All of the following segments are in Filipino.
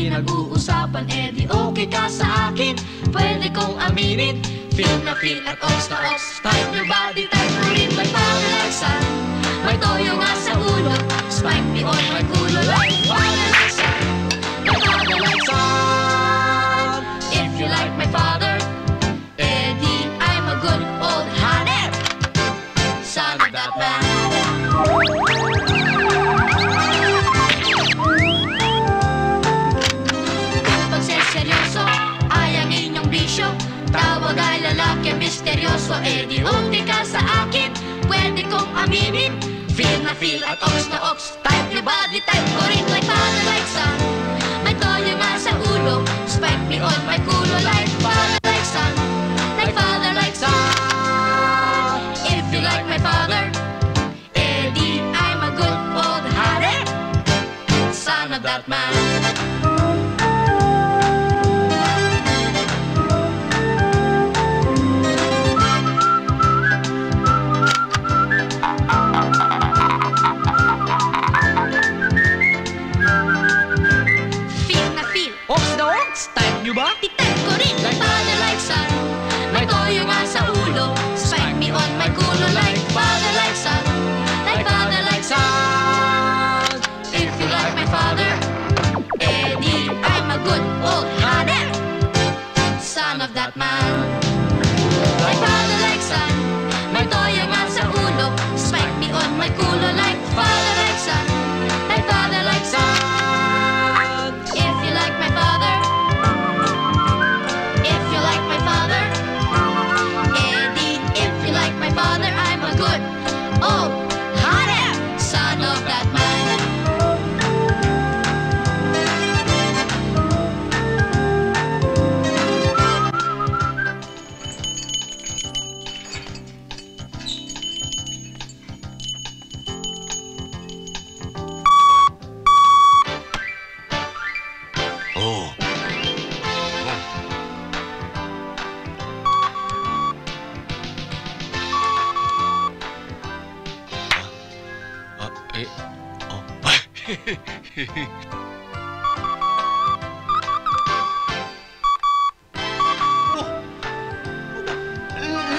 pinag-uusapan, eh di okay ka sa akin. Pwede kong aminin, feel na feel at ox na ox. Type your body, type mo rin may pangalasan. May toyo nga sa ulo, spike me on my kulo like pangalasan. May pangalasan. If you like my father, eh di I'm a good old honey, son of that man. Tawag ay lalaki misteryoso, eh di okay ka sa akin. Pwede kong aminin, feel na feel at ox na ox. Type your body, type ko rin like father, like son. May toyo nga sa ulo, spike me on my kulo like father, like son. Like father, like son. If you like my father, eh di I'm a good old honey, son of that man. Titag ko rin like father, like son. May toyo nga sa ulo, spike me on my kulo like father, like son. Like father, like son. If you like my father, eh di I'm a good old honey, son of that man. Like father, like son. May toyo nga sa ulo, spike me on my kulo like father, like son. Like father, like son. If you like my father, I'm a good old honey, son of that man. Oh.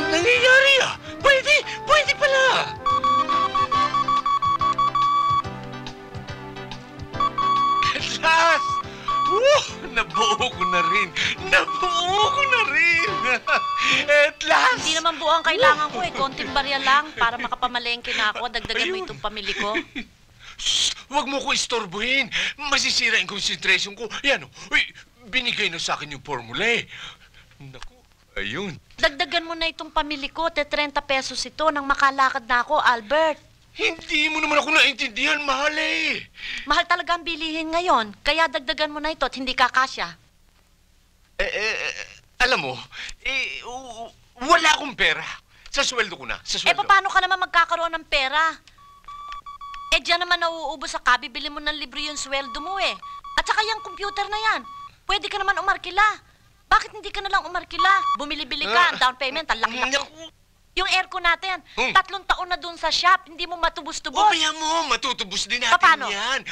Nangyayari ah! Pwede pala! At last! Nabuo ko na rin! At last! Hindi naman buo ang kailangan ko eh. Konting barya lang para makapamalengke na ako. Dagdagan mo itong pamili ko. Shh! Huwag mo ko istorbohin. Masisira yung concentration ko. Yan o. Uy, binigay na sa akin yung formula eh. Naku, ayun. Dagdagan mo na itong pamili ko. 30 pesos ito nang makalakad na ako, Albert. Hindi mo naman ako naintindihan, mahal eh. Mahal talaga ang bilihin ngayon. Kaya dagdagan mo na ito at hindi kakasya. Alam mo, wala akong pera. Sa sweldo ko na, sa sweldo. Paano ka naman magkakaroon ng pera? Diyan naman nauubos sa kabibili mo ng libro yung sweldo mo eh. At saka yung computer na yan. Pwede ka naman umarkila. Bakit hindi ka na lang umarkila? Bumili-bili ka, down payment, ang laki-laki. Yung aircon natin, 3 taon na dun sa shop, hindi mo matubos-tubos. Kaya mo, matutubos din natin Paano? yan.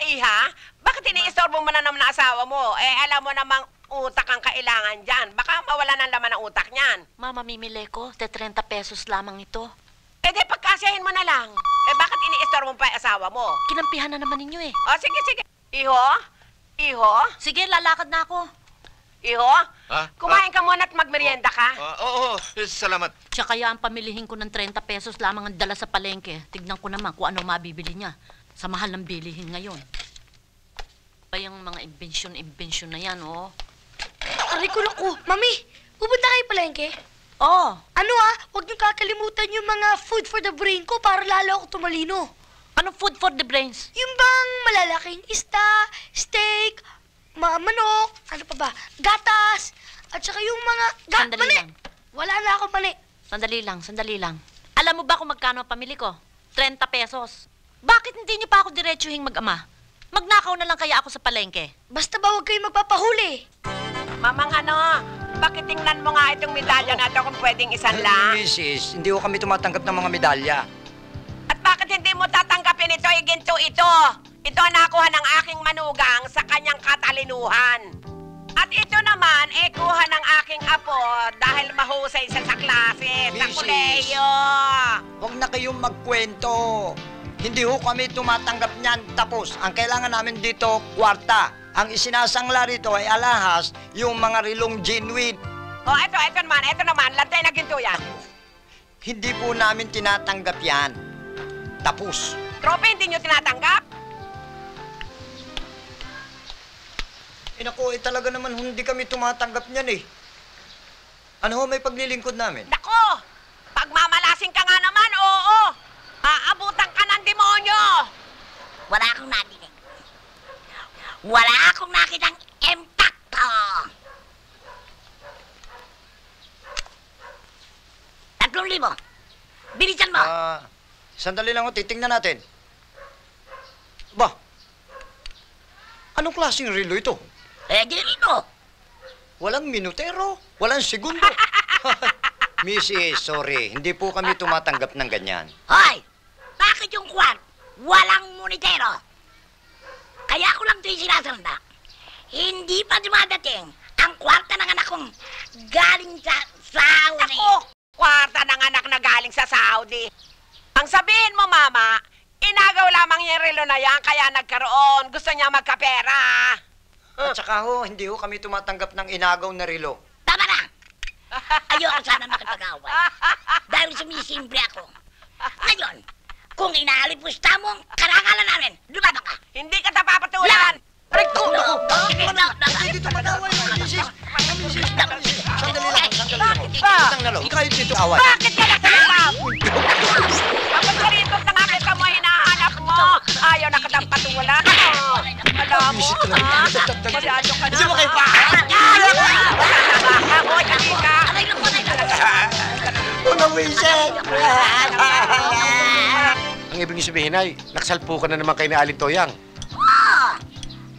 Iha, bakit iniistorbo mo na naman ang asawa mo? Alam mo namang utak ang kailangan dyan. Baka mawala ng laman ng utak niyan. Mama, mamimili ko, 30 pesos lamang ito. Di pagkasyahin mo na lang. Bakit iniistorbo mo pa yung asawa mo? Kinampihan na naman ninyo eh. Sige. Iho? Sige, lalakad na ako. Iho? Kumain ka muna at magmerienda ka. Oo, salamat. Siya kaya ang pamilihin ko ng 30 pesos lamang ang dala sa palengke. Tignan ko naman kung ano mabibili niya sa mahal ng bilihin ngayon. Pa yung mga imbensyon na yan, oh. Aray ko naku, Mami, pupunta kayo palengke? Oh. Huwag niyo kakalimutan yung mga food for the brain ko para lalo ako tumalino. Anong food for the brains? Yung bang malalaking isda, steak, manok, ano pa ba, gatas, at saka yung mga... Sandali mani! lang. Wala na ako mani. Sandali lang. Alam mo ba kung magkano ang pamili ko? 30 pesos. Bakit hindi niyo pa ako diretsuhing mag-ama? Magnakaw na lang kaya ako sa palengke. Basta ba huwag kayo magpapahuli? Mamang bakit tingnan mo nga itong medalya na ito kung pwedeng isanla? Mrs., hindi ko kami tumatanggap ng mga medalya. At bakit hindi mo tatanggapin ito? Ginto ito. Ito ang nakuha ng aking manugang sa kanyang katalinuhan. At ito naman, kuha ng aking apo dahil mahusay siya sa klase, sa Mrs. kolehiyo. Huwag na kayong magkwento. Hindi ho kami tumatanggap niyan. Tapos, ang kailangan namin dito, kwarta. Ang isinasangla rito ay alahas, yung mga rilong genuine. Oh, ito naman, lantay na ginto yan. Hindi po namin tinatanggap yan. Tapos. Trope, hindi nyo tinatanggap? Naku, talaga naman hindi kami tumatanggap niyan eh. Ano ho, may paglilingkod namin? Nako, pagmamalasing ka nga naman, oo. Aabutan ka ng demonyo. Wala akong nadinig. Wala akong nakitang impacto. 3,000. Bilisan mo. Sandali lang ho, titingnan natin. Ba? Anong klaseng relo ito? Dito. Walang minutero, walang segundo. Mrs., sorry, hindi po kami tumatanggap ng ganyan. Hoy, bakit yung kwan walang monitero? Kaya ko lang ito yung sinasanda. Hindi pa dumadating ang kwarta ng anak kong galing sa Saudi. Ako, kwarta ng anak na galing sa Saudi. Ang sabihin mo, Mama, inagaw lamang yung relo na yan, kaya nagkaroon. Gusto niya magkapera. At saka ho, hindi ho kami tumatanggap ng inagaw na relo. Tama na! Ayoko sana makipag-away. Dahil sumisimple ako. Ngayon, kung inaalipusta mo ang karangalan namin, lumabang ka. Hindi ka tapapatulan. Aray ko! No. Hindi dito mag-away, Mrs. Sandali lang, sandali lang. Ba? Isang nalo, kayo dito away. Bakit ka nagkakalaw? Kapag karito na nga kita mo hinahanap mo, ayaw na kitang patulan. Alam mo, ha? Masyado ka na. Hindi mo kayo pa! Ako, hindi ka. Mga wisit! Ang ibig sabihin ay, nakasalpo ka na naman kay na Aling Toyang.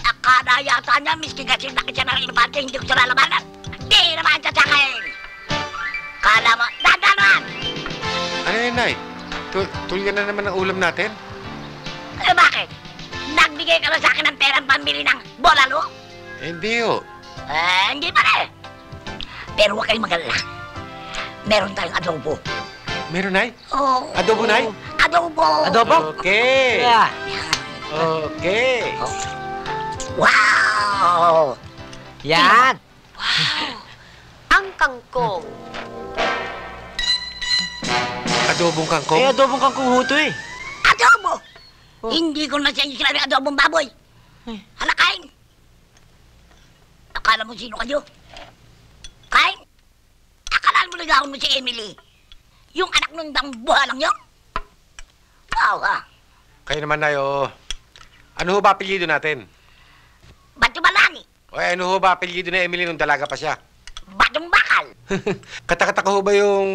Akala yata niya, miski kasi nakita ng ilbante, hindi ko siya lalabanan. Di naman siya sa akin. Kala mo, dadanan! Ano yun, Nay? Tulyan na naman ang ulam natin? Bakit? Nagbigay ka na sa akin ng perang pambili ng bolalo? Hindi ho. Hindi pa rin. Pero huwag kayong mag-alala. Meron tayong adobo. Meron, Nay? Oh. Adobo, Nay? Adobo! Okay. Okay. Wow! Yan. Ang kangkong. Adobong kangkong? adobong kang kuhuto eh. Adobo! Hindi ko naman sa inyo sinabing adobong baboy. Halakain! Akala mo sino kayo? Kain? Akala mo ligawan mo si Emily? Yung anak nung dang buhalang yun? Wow, ha? Kayo naman, Nay, oo. Ano ho ba apelyido natin? Batong balani? O ano ho ba apelyido na Emily nung dalaga pa siya? Batong bakal? Katakata ko ho ba yung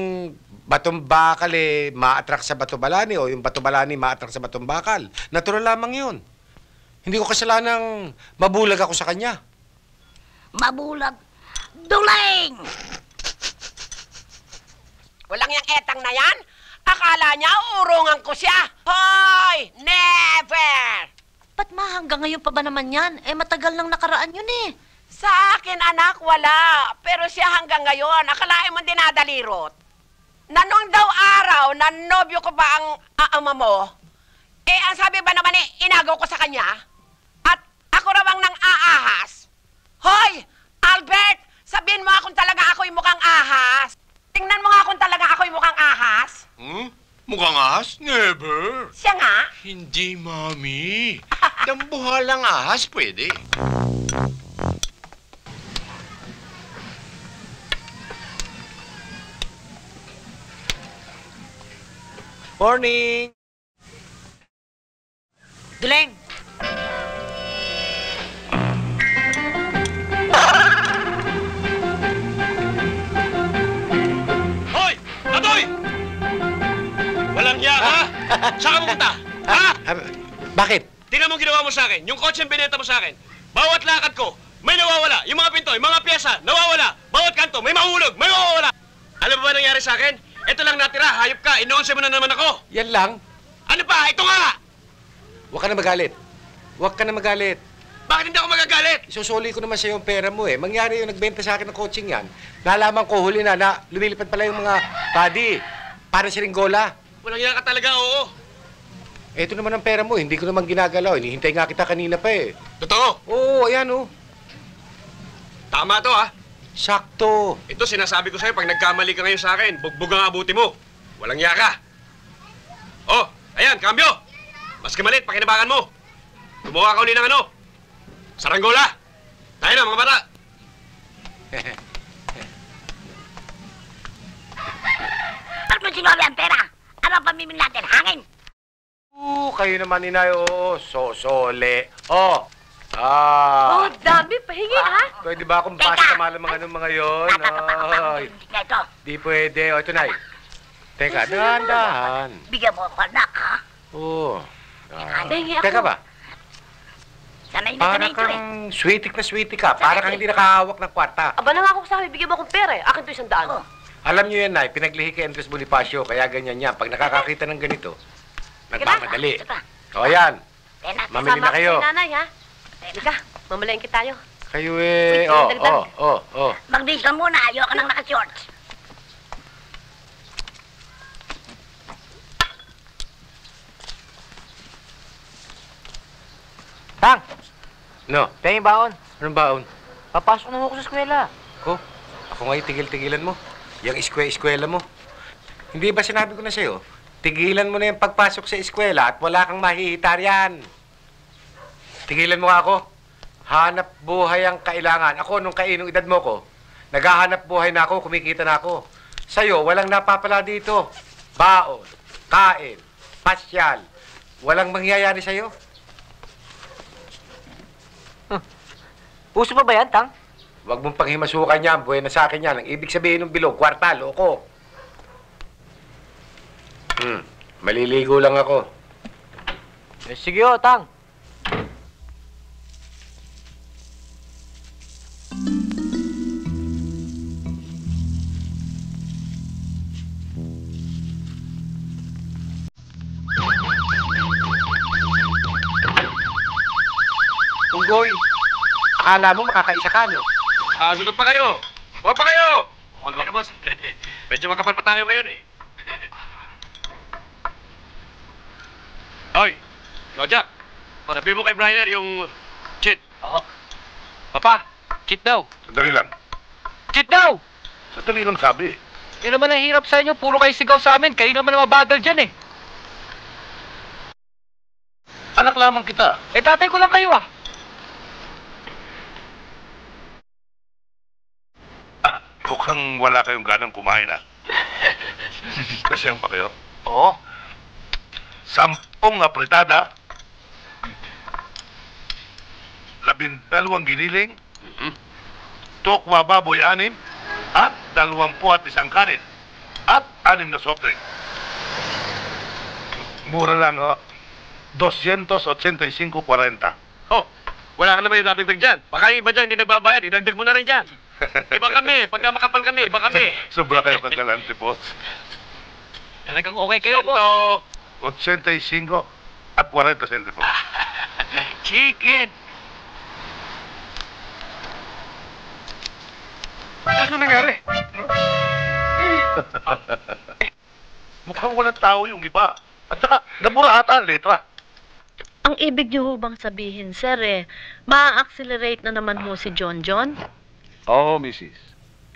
batong bakal ma-attract sa bato balani o yung bato balani ma-attract sa batong bakal? Natural lamang yun. Hindi ko kasalanang mabulag ako sa kanya. Mabulag? Duling! Walang yung etang na yan? Akala niya urungan ko siya. Hoy! Never! Ba't ma, hanggang ngayon pa ba naman yan? Matagal nang nakaraan yun eh. Sa akin, anak, wala. Pero siya hanggang ngayon, akalain mo dinadalirot. Na nung daw araw, na nobyo ko ba ang ama mo, ang sabi ba naman inagaw ko sa kanya? At ako raw ang nang aahas. Hoy! Albert! Sabihin mo nga kung talaga ako'y mukhang ahas. Tingnan mo nga kung talaga ako'y mukhang ahas. Mukhang ahas? Never. Siya nga. Hindi, Mami. Dambuhalang ahas, pwede. Morning! Duling! Hoy! Adoy! Walang hiya, ha? Saan ka pupunta? Ha? Bakit? Tingnan mo ginawa mo sa akin. Yung kotse binenta mo sa akin. Bawat lakad ko, may nawawala. Yung mga pinto, yung mga pyesa, nawawala. Bawat kanto, may mahulog, may nawawala. Alam mo ba nangyari sa akin? Ito lang natira, hayop ka. Inoonse mo na naman ako. Yan lang. Ano pa? Ito nga! Huwag ka na magalit. Huwag ka na magalit. Bakit hindi ako magagalit? Isusuli ko naman sa'yo yung pera mo eh. Mangyari yung nagbenta sa akin ng coaching yan. Nalaman ko huli na lumilipad pala yung mga body. Parang siringgola. Walang yan ka talaga, oo. Ito naman ang pera mo, hindi ko naman ginagalaw. Hinihintay nga kita kanina pa eh. Totoo? Oo, ayan oh. Tama to, ha? Sakto. Ito, sinasabi ko sa'yo, pag nagkamali ka ngayon sa akin, bugbog ang abuti mo. Walang iya ka. Oh, ayan, kambyo. Mas kamalit, pakinabangan mo. Gumawa ka uli ng ano? Saranggola. Tayo na, mga bata. Ba't mo sinabi ang pera? Ano ang pamimili natin? Hangin? Kayo naman, inay, oo. Sosole. Oh. Ah. Oh, dami. Pahingi, ha? Pwede ba akong basta malamang anong mga yon? Ay. Na ito. Di pwede. O, ito, Nay. Teka, dahan-dahan. Bigyan mo ako, anak, ha? Oo. Pahingi ako. Teka ba? Sanay na Para sanay ito, eh. kang sweetie ka. Para kang hindi nakahawak ng kwarta. Aba na nga ako sa akin, bigyan mo akong pera eh. Akin to 100. Oh. Alam niyo yan, Nay. Pinaglihi kay Andres Bonifacio. Kaya ganyan yan. Pag nakakakita ng ganito, nagmamadali. Ito pa. O, yan. Kaya natin. Mamili na kayo. Sama ako sa nanay, ha? Halika, mamalayan tayo. Kayo eh. Wait, dagdag. Mag-bis ka muna, ayoko nang naka-shorts. Tang, No. tayo yung baon. Anong baon? Papasok na ako sa eskwela. Ko, ako nga tigil-tigilan mo. Yung eskwela mo. Hindi ba sinabi ko na sa'yo? Tigilan mo na yung pagpasok sa eskwela at wala kang mahihitar yan. Tigilan mo nga ako. Hanap buhay ang kailangan. Ako, nung kainong edad mo ko, naghahanap buhay na ako, kumikita na ako. Sa'yo, walang napapala dito. Baon, kain, pasyal. Walang mangyayari sa'yo. Puso pa ba yan, Tang? Huwag mong panghimasukan yan. Buhay na sa akin yan. Ang ibig sabihin ng bilog, kwartal, loko. Maliligo lang ako. Eh, sige o, Tang. Unggoy, akala mo makakaisa ka, no? Sunod pa kayo. Huwag pa kayo. Huwag ka, boss. Medyo makapal pa tayo ngayon, eh. Hoy, Jack. Sabi mo kay Brian yung cheat. Oo. Papa, cheat daw. Sandali lang. Cheat daw! Sandali lang sabi. Yun naman ang hirap sa inyo. Puro kayo sigaw sa amin. Kayo naman ang mabagal dyan eh. Anak lamang kita. Eh, tatay ko lang kayo ah. Mukhang wala kayong ganang kumain ah. Kasiyang pa kayo? Oo. 10 apritada. 12 giniling. Tokwa baboy 6. At 20 at isang kanin. At 6 na soft drink. Mura lang oh. 285.40. Oh, wala ka naman yung dadagdag dyan. Baka yung iba dyan, hindi nagbabayad. Idagdag mo na rin dyan. Iba kami. Pagka makapal kami, iba kami. Sobra kayo kagalante, boss. Talagang okay kayo, boss. 85 at 40 centavos. Chicken! Ano nangyari? Mukhang walang tao yung iba. At saka, nabura ata ang letra. Ang ibig niyo ho bang sabihin, sir, ma-accelerate na naman ho si John John? Oo, Mrs.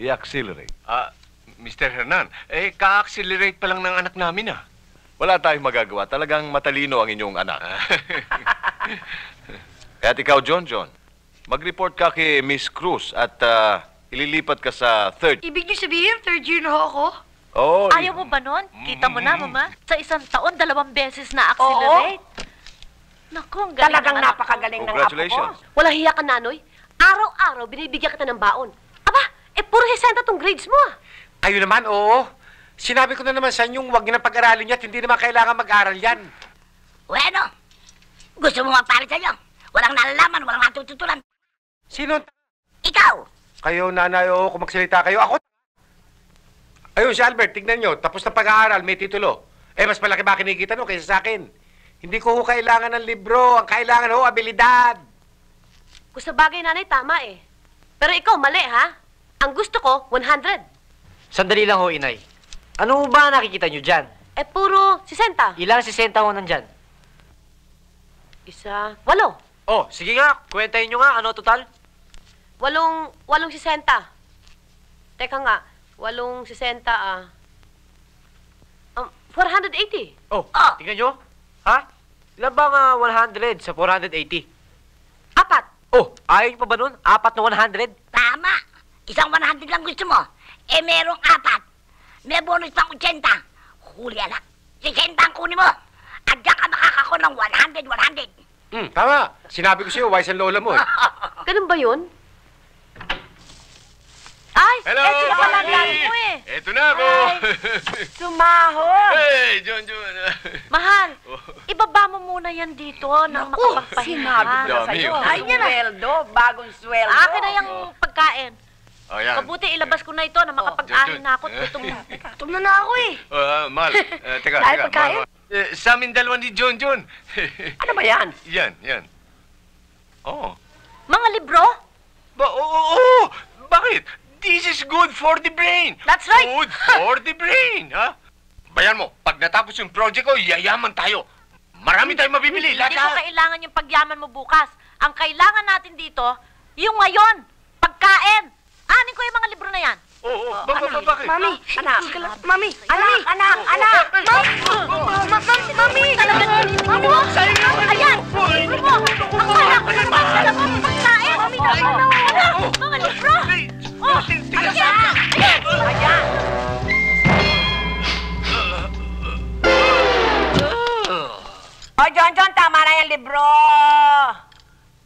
I-accelerate. Mr. Hernan, ka-accelerate pa lang ng anak namin ah. Wala tayong magagawa. Talagang matalino ang inyong anak. Kaya't ikaw, John, mag-report ka kay Miss Cruz at ililipat ka sa third. Ibig niyo sabihin, third year na ho ako? Oo. Ayaw mo ba nun? Kita mo na, mama. Sa isang taon, 2 beses na accelerate. Naku, ang galing Talagang ng anak ko. napakagaling ng apo ko. Congratulations. Walang hiya ka, Nanoy. Araw-araw, binibigyan kita ng baon. Aba, puro hesenta tong grades mo ah. Kayo naman, oo. Sinabi ko na naman sa inyong huwag niyo na pag-aralin yan at hindi naman kailangan mag-aral yan. Bueno, gusto mo magpalit sa'yo. Walang nalalaman, walang matututulan. Sino? Ikaw! Kayo, nanay, oo, kung magsalita kayo. Ako. Ayun, si Albert, tignan nyo. Tapos na pag-aaral, may titulo. Mas malaki ba kinikita no kaysa sa akin? Hindi ko ho kailangan ng libro. Ang kailangan ho, abilidad. Kung sa bagay, nanay, tama eh. Pero ikaw, mali, ha? Ang gusto ko, 100. Sandali lang ho, inay. Ano ba nakikita nyo dyan? Eh, puro 60. Ilang 60 ho nandyan? 1, 8. Oh, sige nga. Kwentahin nyo nga. Ano total? 8 60. Teka nga, 8 60, 480. Oh, tingnan nyo. Ha? Ilan ba nga 100 sa 480? 4. Oh, ayaw nyo pa ba nun? 4 na 100? Tama. Isang 100 lang gusto mo. Eh, merong 4. May bonus pang 80. Huli anak. 60 ang kunin mo. At diyan ka makakako ng 100. Tama. Sinabi ko sa'yo, wise ang lola mo. Ganun ba yun? Ay, Hello, eto na pala Bobby! dad mo eh. Eto na ako! Sumahod! Hey, John! Mahal, ibaba mo muna yan dito nang makapagpahinga. Sinabi ko na Dami, sa'yo. oh. Ay, sweldo. Bagong sweldo. Akin na yung pagkain. Oh, yan. Mabuti ilabas ko na ito na makapag-ahin na ako. Gutom na ako eh. Mahal, teka, Dahil teka. pagkain? Sa amin dalawa ni John. Ano ba yan? Yan. Oh. Mga libro? Oo! Bakit? This is good for the brain. That's right. Good for the brain, ha? Bayan mo, pag natapos yung project ko, yayaman tayo. Marami tayong mabibili. Hindi ko kailangan yung pagyaman mo bukas. Ang kailangan natin dito, yung ngayon, pagkain. Anin ko yung mga libro na yan. Oo, bakit? Mami, Anak. Mami, Anak! Mami! Mami mo! Ayan! Libro mo! Ang kaya ko naman dala mo pagkain! Mga libro! Oh! Ano yan? Ayan! O, John, tama na yung libro.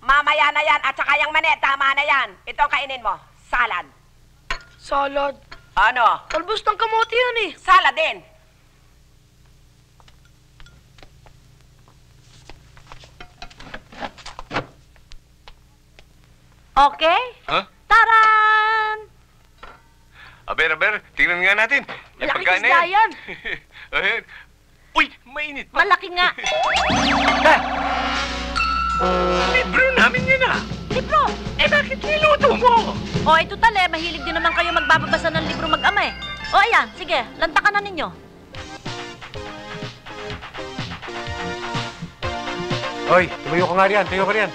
Mamaya na yan. At saka yung mani, tama na yan. Ito ang kainin mo. Salad. Salad. Ano? Talbos ng kamote yun eh. Salad din. Okay? Ha? Taran! Aber, tingnan nga natin. Yung Malaking pagkain na isda yan. Ayan. Uy, mainit pa. Malaki nga. Libro namin yan, ah. Libro! Eh, bakit niluto mo? O, ito tali. Mahilig din naman kayo magbababasa ng libro mag-ama eh. O, ayan. Sige, lantakan na ninyo. Hoy, tumayo ka nga riyan, tayo ka riyan.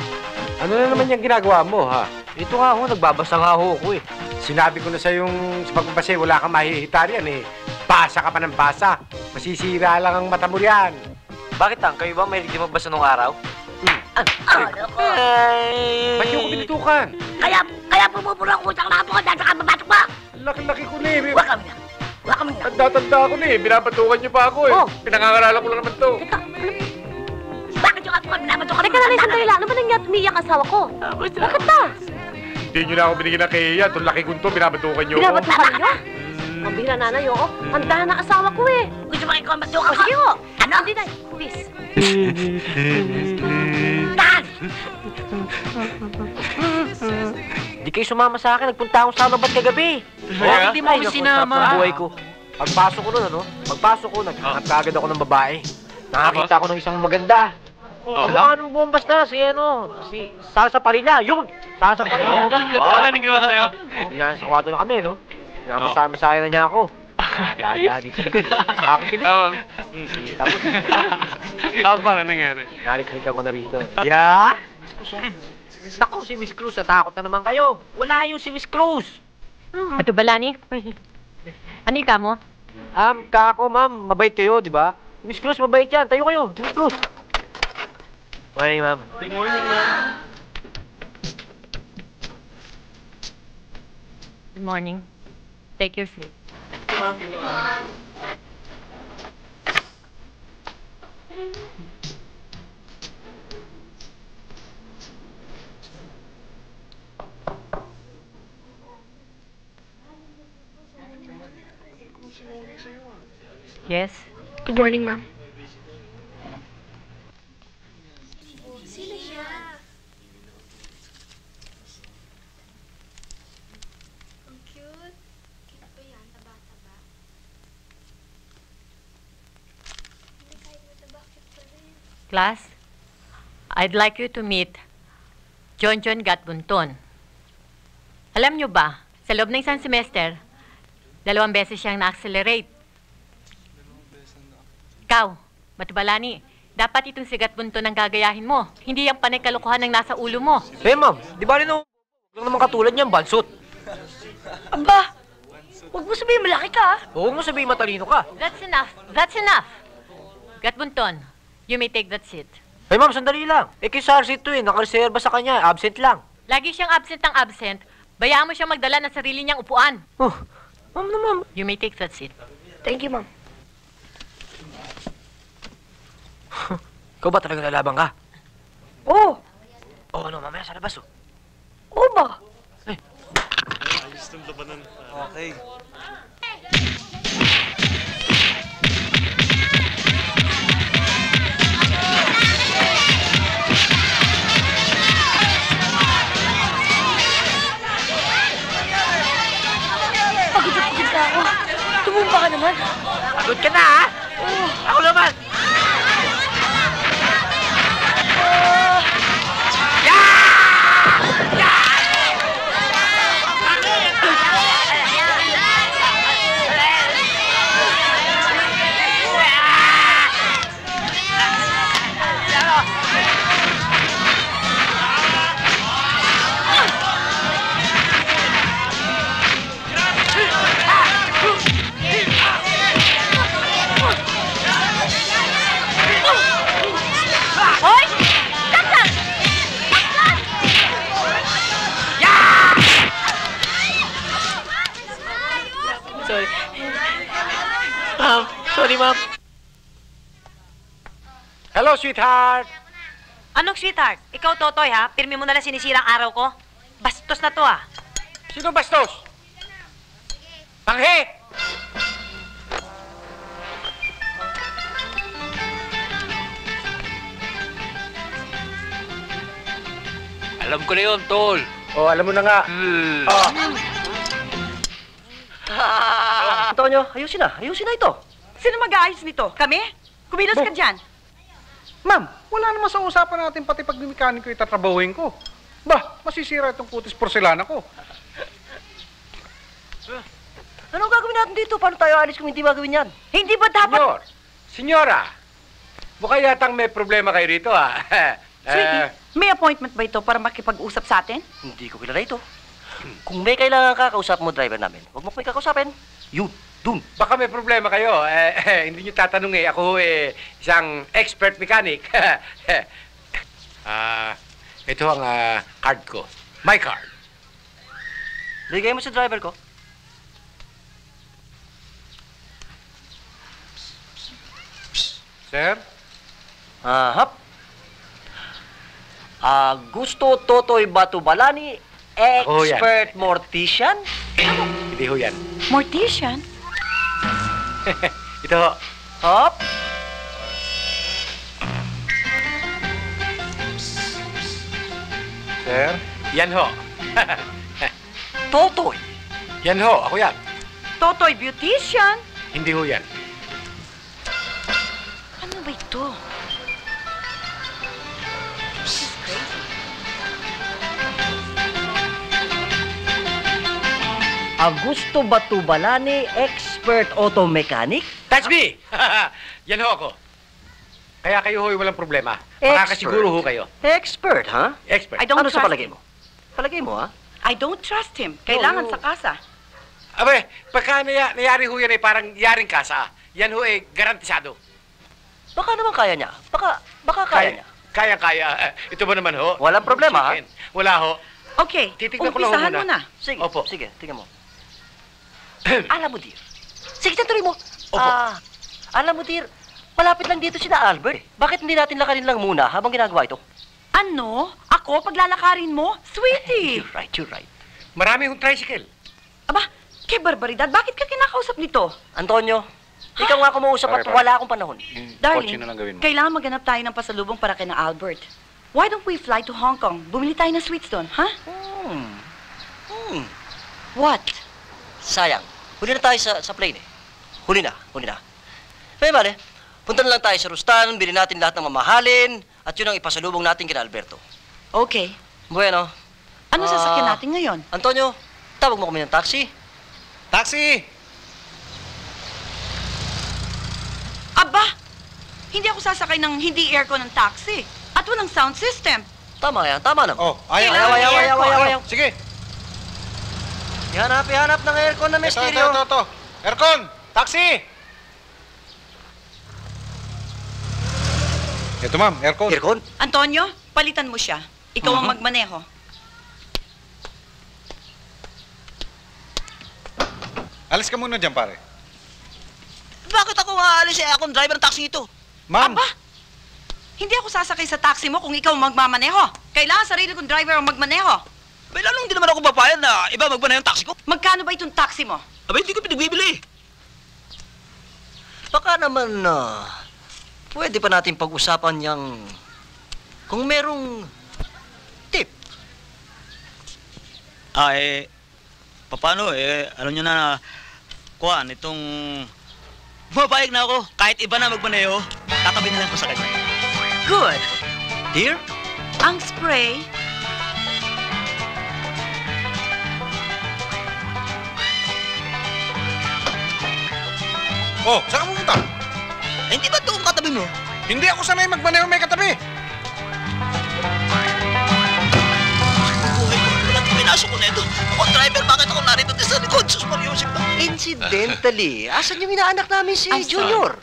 Ano na naman yung ginagawa mo, ha? Ito nga ho, nagbabasa nga ho ako eh. Sinabi ko na sa yung sa pagbabasa, wala kang mahihita riyan eh. Basa ka pa ng basa. Masisira lang ang mata mo riyan. Bakit ang? Kayo ba may hindi magbasa nung araw? Ba't yung ko binitukan? Kaya pumupuro ang utang na ako dahil sa kababatok mo. Laki-laki ko na eh. Huwag kami na. Huwag kami na. Tanda-tanda ko na eh. Binabatukan niyo pa ako eh. Pinangangaralan ko lang naman to. Bakit yung ako binabatok kami? Teka, nanay, sandali lang. Ano ba nangyari umiiyak ang asawa ko? Bakit ba? Hindi niyo na ako binigyan ng kaya. Itong laki kong to, binabatukan niyo Binabato ako. ka niyo? Ang bihira, nanay, oo. Handahan ang asawa ko eh. Gusto mo ikaw magtukan O, ko? sige ho. Ano? Hindi, nay. Please. Tahan! Hindi kayo sumama sa akin. Nagpunta akong sa Ba't kagabi. Bakit di mo kami sinama? Sa buhay ko. Pagpasok ko nun, ano? Pagpasok ko, naghanap kagad ako ng babae. Nakakita ako ng isang maganda. Anong bombas na? Si Salsa Parilla. Yun! Salsa Parilla. Ano nagawa sa'yo? Yan, sa kwarto na kami, no? Napasama-saya na niya ako. Dada dito. Akin Tapos, Tapos paano nangyari? nalikalik ako na rito. Yeah? Naku, si Miss Cruz, natakot na naman kayo. Wala yung si Miss Cruz. Ito ba, Lani? Ano ka mo? Kako, ma'am, mabait kayo, di ba? Miss Cruz, mabait yan. Tayo kayo, Miss Cruz. Morning, ma'am. Good morning, ma'am. Good morning. Take your seat. Yes? Good morning, ma'am. Sino siya? Ang cute. Cute ba yan? Taba-taba. Hindi kahit mataba, cute pa rin. Class, I'd like you to meet John Gatbunton. Alam nyo ba, sa loob ng isang semester, 2 beses siyang na-accelerate. Ikaw, Batubalani, dapat itong si Gatbunton ang gagayahin mo. Hindi yung panay kalokohan ng nasa ulo mo. Eh, ma'am, di ba rin lang naman katulad niyan, bansot? Aba, huwag mo sabihin malaki ka, ah. Huwag mo sabihin matalino ka. That's enough. That's enough. Gatbunton, you may take that seat. Eh, ma'am, sandali lang. Eh, kay Sarsi ito eh, nakareserba sa kanya, absent lang. Lagi siyang absent ng absent. Bayaan mo siyang magdala ng sarili niyang upuan. Oh, ma'am. You may take that seat. Thank you, ma'am. Ikaw ba talaga lalaban ka? Oo. Oo, ano, mamaya sa labas, oh. Oo ba? Ayos ng labanan. Okay. Pagod ka ako. Tumumba ka naman. Pagod ka na, ha? Oo. Ako naman. Sorry, ma'am. Hello, sweetheart! Anong sweetheart? Ikaw, Totoy, ha? Pirmi mo nalang sinisirang araw ko. Bastos na to, ah. Sino bastos? Panghe! Alam ko na yun, Tol. Oh, alam mo na nga. Antonio, ayusin na ito. Sino mag-aayos nito? Kami? Kumilos ka dyan. Ma'am, wala naman sa usapan natin pati pag mekaniko itatrabahuin ko. Bah, masisira itong kutis porselana ko. Anong gagawin natin dito? Paano tayo alis kung hindi magawin yan? Hindi ba dapat... Senyora, mukhang yatang may problema kayo rito, ha? Sweetie, may appointment ba ito para makipag-usap sa atin? Hindi ko kilala ito. Kung may kailangan ka, kausap mo driver namin. Huwag mo kami kakausapin. Yun, dun. Baka may problema kayo. Hindi nyo tatanong eh. Ako isang expert mechanic. Ito ang card ko. My card. Bigay mo sa driver ko. Sir? Hap. Gusto Totoy Batubalani, expert mortician? Hindi ho yan. Mortician? Ito ho. Hop. Sir? Yan ho. Totoy? Yan ho, ako yan. Totoy beautician? Hindi ho yan. Ano ba ito? Augusto Batubalani, expert auto mechanic? That's me! Yan ho ako. Kaya kayo ho'y walang problema. Makakasiguro ho kayo. Expert, ha? Expert. I don't Ano trust sa palagay him. mo? Palagay mo, ha? I don't trust him. Kailangan sa kasa. Abe, pagka nayari ho yan parang yaring kasa. Yan ho garantisado. Baka naman kaya niya. Baka kaya niya. Kaya. Ito ba naman ho? Walang problema, ha? Wala ho. Okay, Titignan ko lang ho umpisahan mo na. Sige, Opo. sige, tingnan mo. Alam mo, dear. Sige, tuloy mo. Opo. Alam mo, dear, malapit lang dito si na Albert. Bakit hindi natin lakarin lang muna habang ginagawa ito? Ano? Ako? Paglalakarin mo? Sweetie! You're right. Marami hong tricycle. Aba, kay barbaridad, bakit ka kinakausap nito? Antonio, ikaw nga kumausap at wala akong panahon. Darling, kailangan maghanap tayo ng pasalubong para kina Albert. Why don't we fly to Hong Kong? Bumili tayo ng sweets doon, ha? What? Sayang. Huli na tayo sa plane, eh. Huli na. May mali, Punta na lang tayo sa Rustan, bilhin natin lahat ng mamahalin, at yun ang ipasalubong natin kina Alberto. Okay. Bueno. Ano sasakyan natin ngayon? Antonio, tawag mo kami ng taxi. Taxi! Aba! Hindi ako sasakay ng hindi aircon ng taxi. At walang sound system. Tama yan, tama naman. Oh, ayaw. Sige. Ihanap ng aircon na misteryo. Ito. Aircon! Taxi! Ito, ma'am. Aircon. Aircon? Antonio, palitan mo siya. Ikaw ang magmaneho. Alis ka muna dyan, pare. Bakit ako aalis? Akong driver ng taxi ito. Ma'am! Aba! Hindi ako sasakay sa taxi mo kung ikaw ang magmamaneho. Kailangan sarili kong driver ang magmaneho. Ba, lalong hindi naman ako papayag na iba magmaneho ng taxi ko. Magkano ba itong taxi mo? Aba, hindi ko pinagbibili. Baka naman pwede pa natin pag-usapan yang kung merong tip. Paano alam nyo na kuhaan, itong mapayag na ako, kahit iba na magmaneho, tatabi na lang ko sa kanya. Good. Dear? Ang spray. Oh, saan ka pumunta? Hindi ba ito ang katabi mo? Hindi ako sanay magmaneho may katabi. Pinasok ko na ito. Ako driver, bakit ako narito sa likod? Sus Mariusip ba? Incidentally, asan yung inaanak namin si Junior?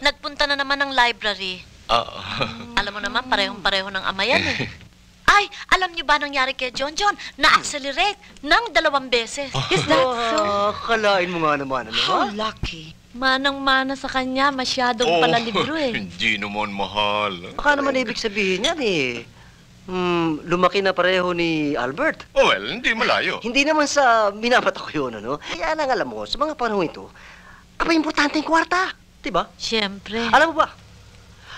Nagpunta na naman ng library. Alam mo naman, parehong-pareho ng ama yan eh. Ay, alam niyo ba nangyari kay John? Na-accelerate ng 2 beses. Is that so? Kalain mo nga naman, ano? How lucky. Manang-mana sa kanya, masyadong palalibro eh. Hindi naman mahal. Baka naman ibig sabihin yan eh. Lumaki na pareho ni Albert. Oh, well, hindi malayo. Hindi naman sa minamata ko yun, ano? Kaya lang alam mo, sa mga panahon ito, importante yung kwarta. Diba? Siyempre. Alam mo ba,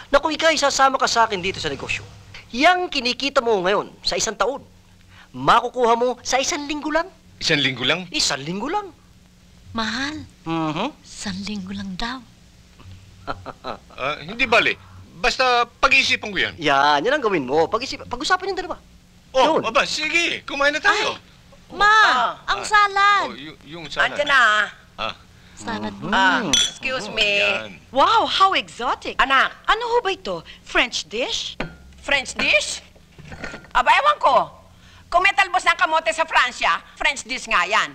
na kung ikaw isasama ka sa akin dito sa negosyo, yang kinikita mo ngayon sa 1 taon, makukuha mo sa 1 linggo lang. 1 linggo lang? 1 linggo lang. Mahal. 1 linggo lang daw. Hindi bali. Basta pag-iisipan ko yan. Yan ang gawin mo. Pag-usapan yung dalawa. Oh, aba, sige. Kumain na tayo. Ma, ang salad. Yung salad. Andiyan na. Salad mo. Excuse me. Wow, how exotic. Anak. Ano ho ba ito? French dish? French dish? Aba, ewan ko. Kung may talbos ng kamote sa Fransya, French dish nga yan.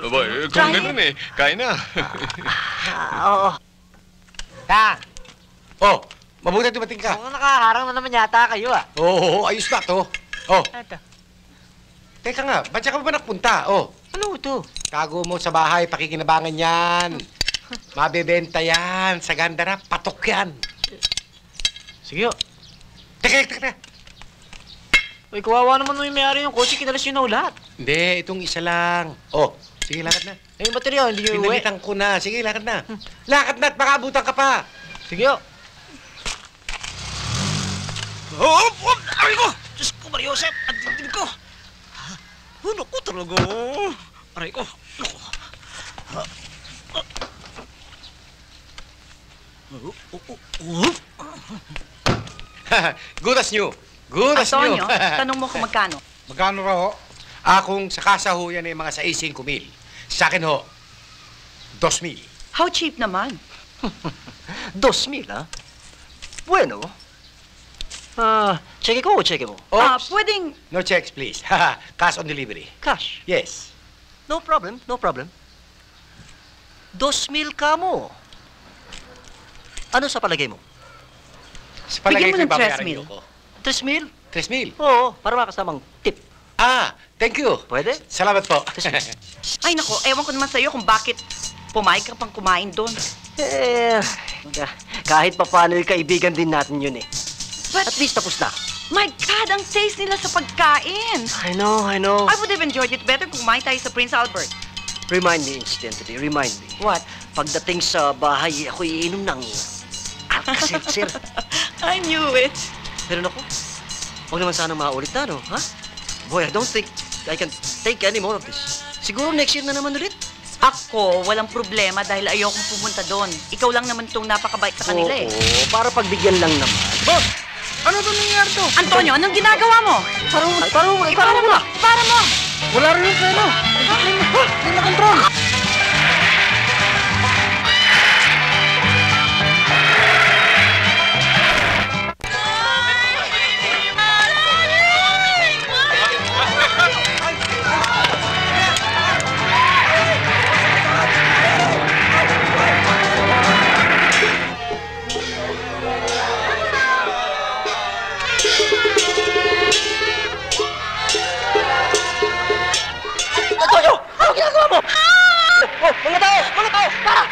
Aba, kung ganun eh, kain na. Oo. Oh, mabuti dumating ka. Nakaharang na naman yata kayo ah. Oo, ayos na to. Oh. Ito. Teka nga, ba't siya ka ba nagpunta? Oh. Ano ito? Tago mo sa bahay, pakikinabangan yan. Mabebenta yan. Sa Gandara, patok yan. Sige. Teka. Uy, kawawa naman yung may-ari yung kotse, kinalas yun na lahat. Hindi, itong isa lang. Oh, sige, lakad na. Yung baterya, hindi nyo uwi. Pinalitan ko na. Sige, lakad na. Lakad na at makaabutan ka pa. Sige. Aray ko! Diyos ko, Mariosep! Ang dibdib ko! Naku talaga! Aray ko! Good as new. Good as new. Antonio, tanong mo kung magkano. Magkano raw ho? Akong sa kasa ho yan ay mga 65,000. Sa akin ho, 2,000. How cheap naman? 2,000, ha? Bueno. Cheque ko o cheque mo? Pwedeng... No checks, please. Cash on delivery. Cash? Yes. No problem, no problem. 2,000 ka mo. Ano sa palagay mo? Sa palagay ko Bigyan mo ng babayaran 3,000. niyo ko. 3,000? 3,000? Oo, para makasamang tip. Thank you. Pwede? Salamat po. Ay nako, ewan ko naman sa'yo kung bakit pumayag ka pang kumain doon. Kahit pa paano yung kaibigan din natin yun eh. At least tapos na. My God, ang taste nila sa pagkain. I know. I would have enjoyed it better kung kumain tayo sa Prince Albert. Remind me incidentally, remind me. What? Pagdating sa bahay, ako iinom ng Alka-Seltzer. I knew it. Pero naku, huwag naman sana maulit na, no? Ha? Boy, I don't think I can take any more of this. Siguro next year na naman ulit. Ako, walang problema dahil ayokong pumunta doon. Ikaw lang naman itong napakabait sa kanila eh. Oo, para pagbigyan lang naman. Boss! Ano to nangyayari to? Antonio, anong ginagawa mo? Para mo! Para mo! Wala rin yung pera. Hindi na control. Antonio! Ano ginagawa mo? Oh, mga tao! Mga tao! Para!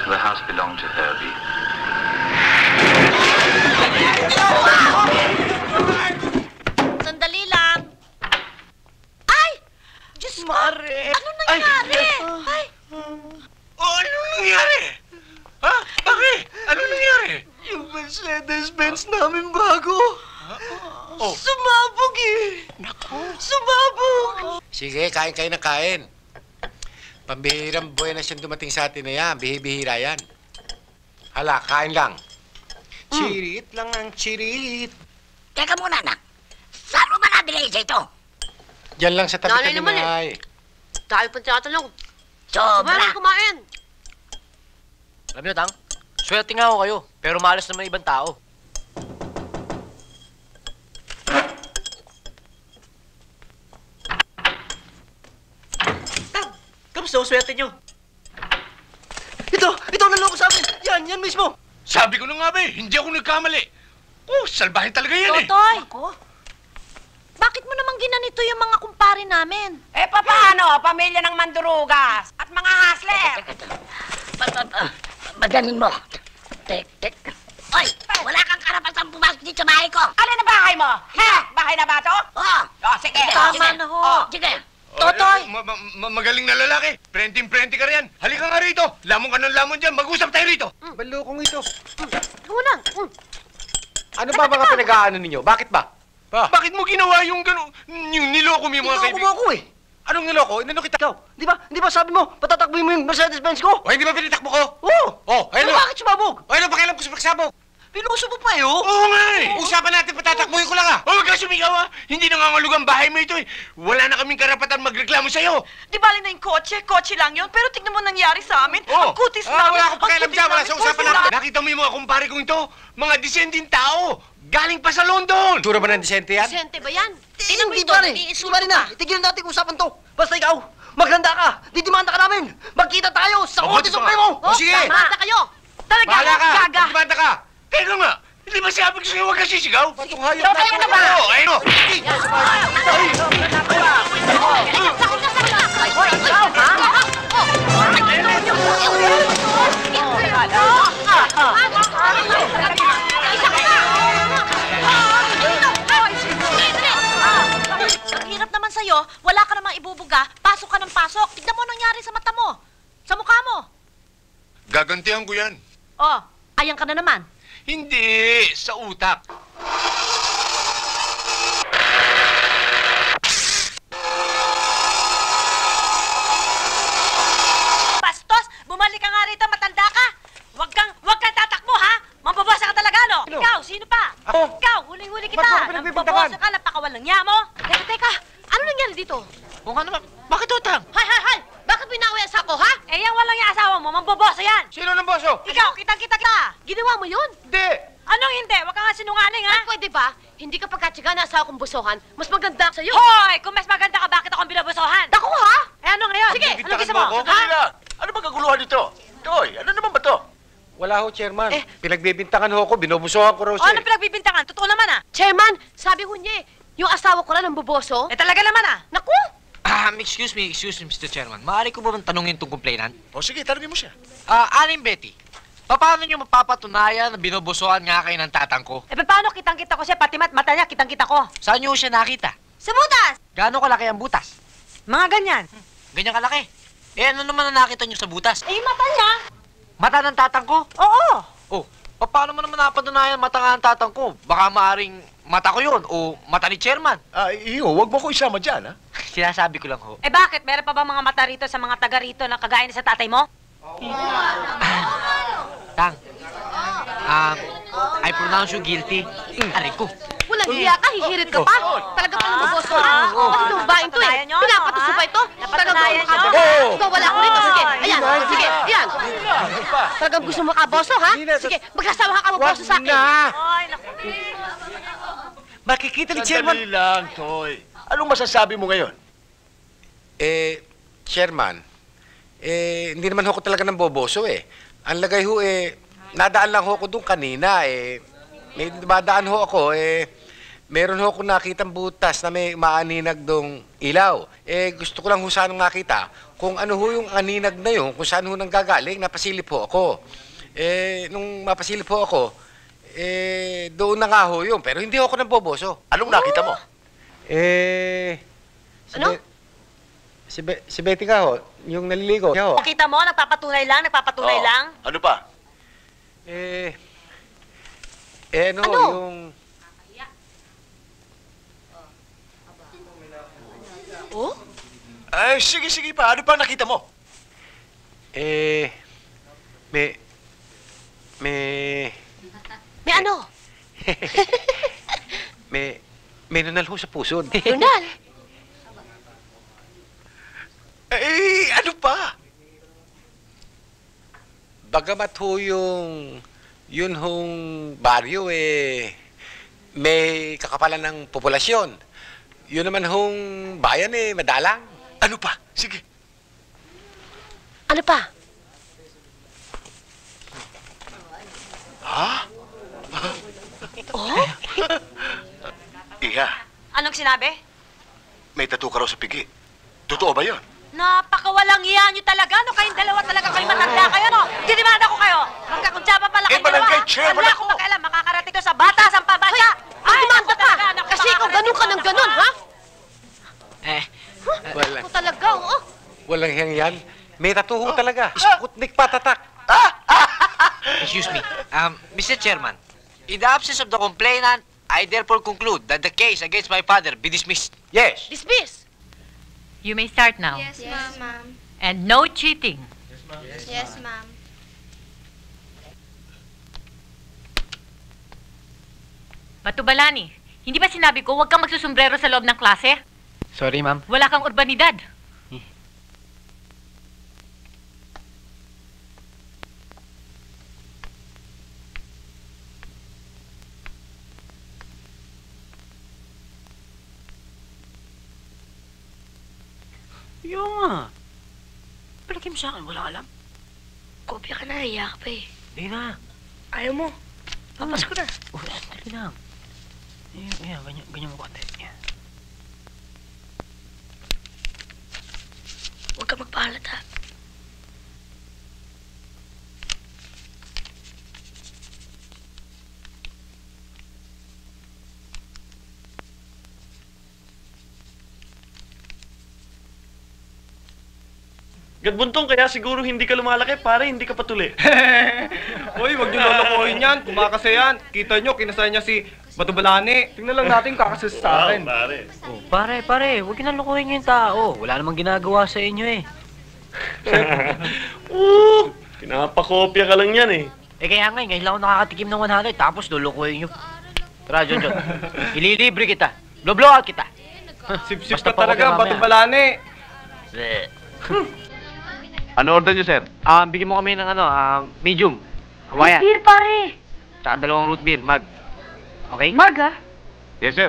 The house belonged to Herbie. Sandali lang. Ay! Diyos ko! Mare! Ano nangyari? Ay! Oh, ano nangyari? Ha? Bakit? Ano nangyari? Yung Mercedes-Benz namin bago. Oh. Sumabog eh. Naku. Sumabog. Sige, kain kayo ng kain. Pambihirang buenas yung dumating sa atin na yan. Bihibihira yan. Hala, kain lang. Chirit lang ang chirit. Teka muna, anak. Saan mo ba nabili ito? Diyan lang sa tabi Nanay ni naman eh. May. Tayo pa tinatanong. Sobra. Kumain. Alam niyo, Tang, swerte nga ako kayo, pero malas naman ibang tao. Kamusta ang swerte nyo? Ito ang naloko sa amin. Yan mismo. Sabi ko na nga ba eh, hindi ako nagkamali. Oh, salbahin talaga yan eh. Totoy! Bakit mo naman ginanito yung mga kumpare namin? Eh, paano? Pamilya ng mandurugas at mga hustler. Maganin mo. Tek. Oy, wala kang karapatang pumasok dito sa bahay ko. Ano na bahay mo? Ha? Bahay na ba to? Oo. Oh, sige. Tama na ho. Sige. Totoy! Magaling na lalaki. Prenting-prenti ka riyan. Halika nga rito. Lamon ka ng lamon dyan. Mag-usap tayo rito. Balokong ito. Muna. Ano ba mga pinag-aano ninyo? Bakit ba? Bakit mo ginawa yung gano'n? Yung niloko mo yung mga kaibigan? Niloko mo ako eh. Anong niloko? Inano kita? Ikaw, di ba sabi mo, patatakbuhin mo yung Mercedes-Benz ko? O, hindi ba pinitakbo ko? Oo! Oh, ayun Pero bakit sumabog? O, ano pakialam ko sa pagsabog? Pinuso mo pa eh, oh! Oo nga eh! Usapan natin, patatakbuhin ko lang ah! Huwag ka sumigaw ah! Hindi nangangalug ang bahay mo ito eh! Wala na kaming karapatan magreklamo sa'yo! Di bali na yung kotse lang yun. Pero tignan mo nangyari sa amin. Oh. Ang kutis namin. Wala akong pakialam dyan, wala sa usapan natin. Nakita mo yung mga kumpare kong ito? Mga disenteng tao! Galing pa sa London! Tura ba ng disente yan? Sente ba yan? Tingnan mo ito, sumari na! Itigil natin usapan to! Basta ikaw, maghanda ka! Didimanda ka namin! Magkita tayo sa Korte Supremo! O, sige! Mata kayo! Talaga, Bahala ka! gaga. Magdimanda ka! Teka nga! Hindi ba sabi ko sa'yo huwag ka sisigaw? Patong hayop na! Ayun na ba? Oo, ayun o! Ang hirap naman sa'yo, wala ka namang ibubuga, pasok ka ng pasok. Tignan mo nangyari sa mata mo, sa mukha mo. Gagantihan ko yan. Oh, ayan ka na naman. Hindi, sa utak. Bastos, bumalik ka nga rito, matanda ka. Huwag kang tatakbo, ha? Mambabasa ka talaga, no? Sino? Ikaw, sino pa? Ako? Ikaw, huling-huli kita. Ba't mo ako pinagbibintangan? Nambabasa ka, napakawalang niya mo. Teka, ano nangyari dito? O nga naman, bakit utang? Hay! Bakit binawi ang sako, ha? Eh, yan walang yung asawa mo, mambabosa yan. Sino ng boso? Ikaw, kitang-kita ka. Ginawa mo yun? Hindi! Anong hindi? Huwag ka nga sinungaling, ha? Ay, pwede ba? Hindi ka pagkatsiga na asawa kong busohan, mas maganda sa'yo. Hoy! Kung mas maganda ka, bakit ako ang binabosohan? Dako, ha? Eh, ano ngayon? Sige, anong gusto mo? Kanina, ano bang kaguluhan dito? Toy, ano naman ba to? Wala ho, Chairman. Pinagbibintangan ho ako, binubusohan ko raw O, siya. ano pinagbibintangan? Totoo naman, ah. Chairman, sabi ko niya Yung asawa ko lang ang boboso? Eh talaga naman ah. Naku! Excuse me, Mr. Chairman. Maaari ko ba bang tanungin itong complainant? O sige, tanungin mo siya. Aling Betty, paano niyo mapapatunayan na binubusuan nga kayo ng tatang ko? Eh paano kitang-kita ko siya, pati mata niya, kitang-kita ko. Saan niyo siya nakita? Sa butas! Gaano kalaki ang butas? Mga ganyan. Ganyan kalaki. Eh, ano naman ang nakita niyo sa butas? Eh, yung mata niya. Mata ng tatang ko? Oo. Oh, paano mo naman napatunayan mata nga ng tatang ko? Baka maaring mata ko yun o mata ni Chairman. Wag mo ko isama dyan, ha? Sinasabi ko lang ho. Eh bakit? Meron pa ba mga mata rito sa mga taga rito na kagaya sa tatay mo? Tang, I pronounce you guilty. Aray ko. Walang hiya ka, hihirit ka pa. Talaga palang boboso ka. Kasi itong babaeng to eh. Pinapatuso pa ito. Talagang ikaw wala ko rito. Sige, ayan. Sige, ayan. Talagang gusto mo makaboso, ha? Sige, magkasawa ka maboso sa akin. Makikita ni Chairman. Sandali lang, Toy. Anong masasabi mo ngayon? Chairman, hindi naman ho ko talaga ng boboso eh. Ang lagay ho nadaan lang ho ko doon kanina may dumadaan ho ako meron ho ko nakitang butas na may maaninag dong ilaw. Gusto ko lang ho sanang makita kung ano ho yung aninag na yun, kung saan ho nang gagaling, napasilip ho ako. Nung mapasilip ho ako, doon na nga ho yun, pero hindi ho ako ng boboso. Anong nakita mo? Ano? Si Betty ka ho, yung naliligo. Ho. Nakita mo, nagpapatunay lang. Ano pa? Ano? Yung... Oh? Sige pa. Ano pa nakita mo? May ano? may nunal ho sa puso. Nunal? Ano pa? Bagamat ho yun hong baryo may kakapalan ng populasyon. Yun naman hong bayan madalang. Ano pa? Sige. Ano pa? Ha? Oh? Iha, Anong sinabi? may tattoo ka raw sa pigi. Totoo ba yun? Napakawalang iya nyo talaga, no? Kayong dalawa talaga kayo matanda kayo, no? Didimanda ko kayo. Magkakuntsaba pala kayong dalawa. barangay chairman Wala akong pakialam, makakarating to sa batas ang pabasa. Ay, demanda ka! Kasi ikaw ganun ka ng ganun, ha? Ako talaga, oo. Walang hiyang yan. May tattoo ho talaga. Sputnik patatak. Excuse me. Mr. Chairman, in the absence of the complainant, I therefore conclude that the case against my father be dismissed. Yes. Dismiss. You may start now. Yes, ma'am. And no cheating. Yes, ma'am. Batubalani, hindi ba sinabi ko huwag kang magsusumbrero sa loob ng klase? Sorry, ma'am. Wala kang urbanidad. Yung nga. Palagay mo sa akin, wala alam. Kopya ka na, hiya ka pa eh. Hindi na. Ayaw mo. Papas ko na. Dali lang. Ayan, ganyan mo konti. Yan. Huwag ka magpahalata. Gadbuntong, kaya siguro hindi ka lumalaki, pare, hindi ka patuli. Uy, wag niyo lolokohin yan. Kumakasa yan. Kita nyo, kinasaya niya si Batubalani. Tingnan lang natin kakasas sa akin. Pare. Oh, pare, huwag niyo nalukuhin yung tao. Wala namang ginagawa sa inyo eh. Pinapakopya ka lang yan eh. Kaya nga, ngayon lang ako nakakatikim ng 100, tapos lulukuhin nyo. Tara, John. Ililibre kita. Blow-out kita. Sip-sip ka talaga, Batubalani. Ano order niyo, sir? Bigyan mo kami ng medium. Hawaiian. Beer, pare. Tsaka 2 root beer, mag. Okay? Mag, ah. Yes, sir.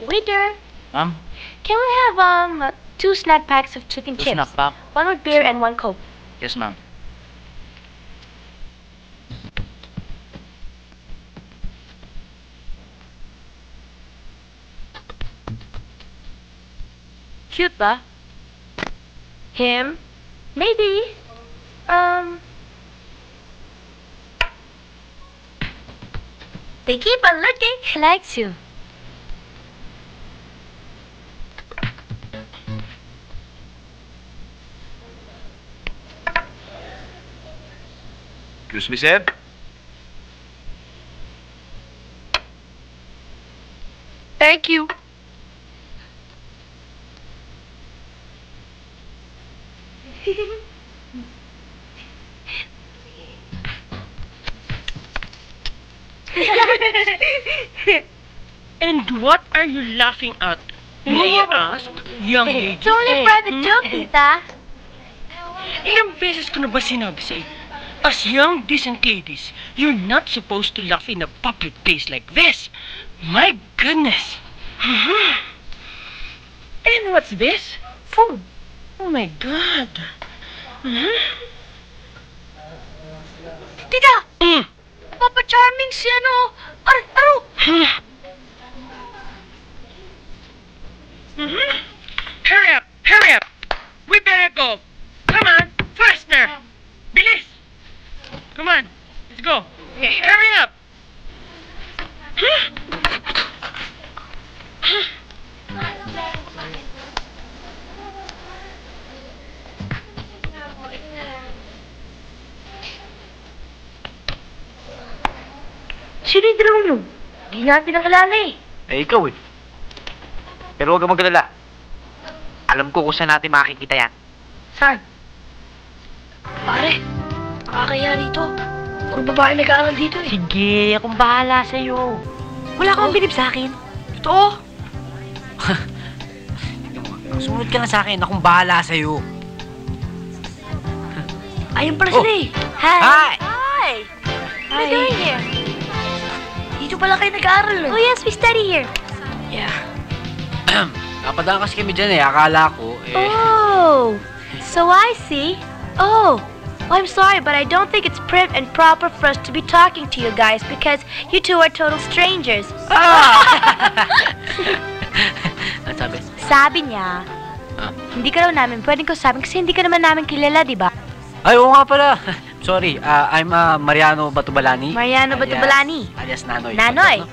Waiter, Ma'am? can we have 2 snack packs of chicken chips. snack pack? 1 with beer and 1 Coke. Yes, ma'am. Cute ba? Him? Maybe. They keep on looking. He likes you. Excuse me, sir? Thank you. And what are you laughing at? May I ask, young lady? It's only a private joke, Tita. Ilang beses ko na ba sinabi sa iyo? As young, decent ladies, you're not supposed to laugh in a public place like this. My goodness. And what's this? Food. Oh my God. Tita! Papa Charming si Aro! Hurry up! Hurry up! We better go. Come on, faster! Bilis! Come on, let's go. Okay, hurry up! Sino yung dalawa mo? Hindi natin nakalala eh. Eh, ikaw eh. Pero huwag kang magalala. Alam ko kung saan natin makikita yan. Saan? Pare, nakakaya rito. Puro babae nag-aaral dito eh. Sige, akong bahala sa'yo. Wala kang bilib sa akin. Totoo? Sumunod ka na sa akin, akong bahala sa'yo. Ayun pala sila eh. Hi! Hi! What are you doing here? Dito pala kayo nag-aaral eh. Oh yes, we study here. Yeah. Napadaan kasi kami dyan eh. Akala ko eh. Oh, so I see. Oh, I'm sorry, but I don't think it's prim and proper for us to be talking to you guys because you two are total strangers. Ano sabi? Sabi niya, hindi ka raw namin pwedeng kausapin kasi hindi ka naman namin kilala, di ba? Ay, oo nga pala. Sorry, I'm Mariano Batubalani. Mariano Batubalani. Alias Nanoy. Nanoy.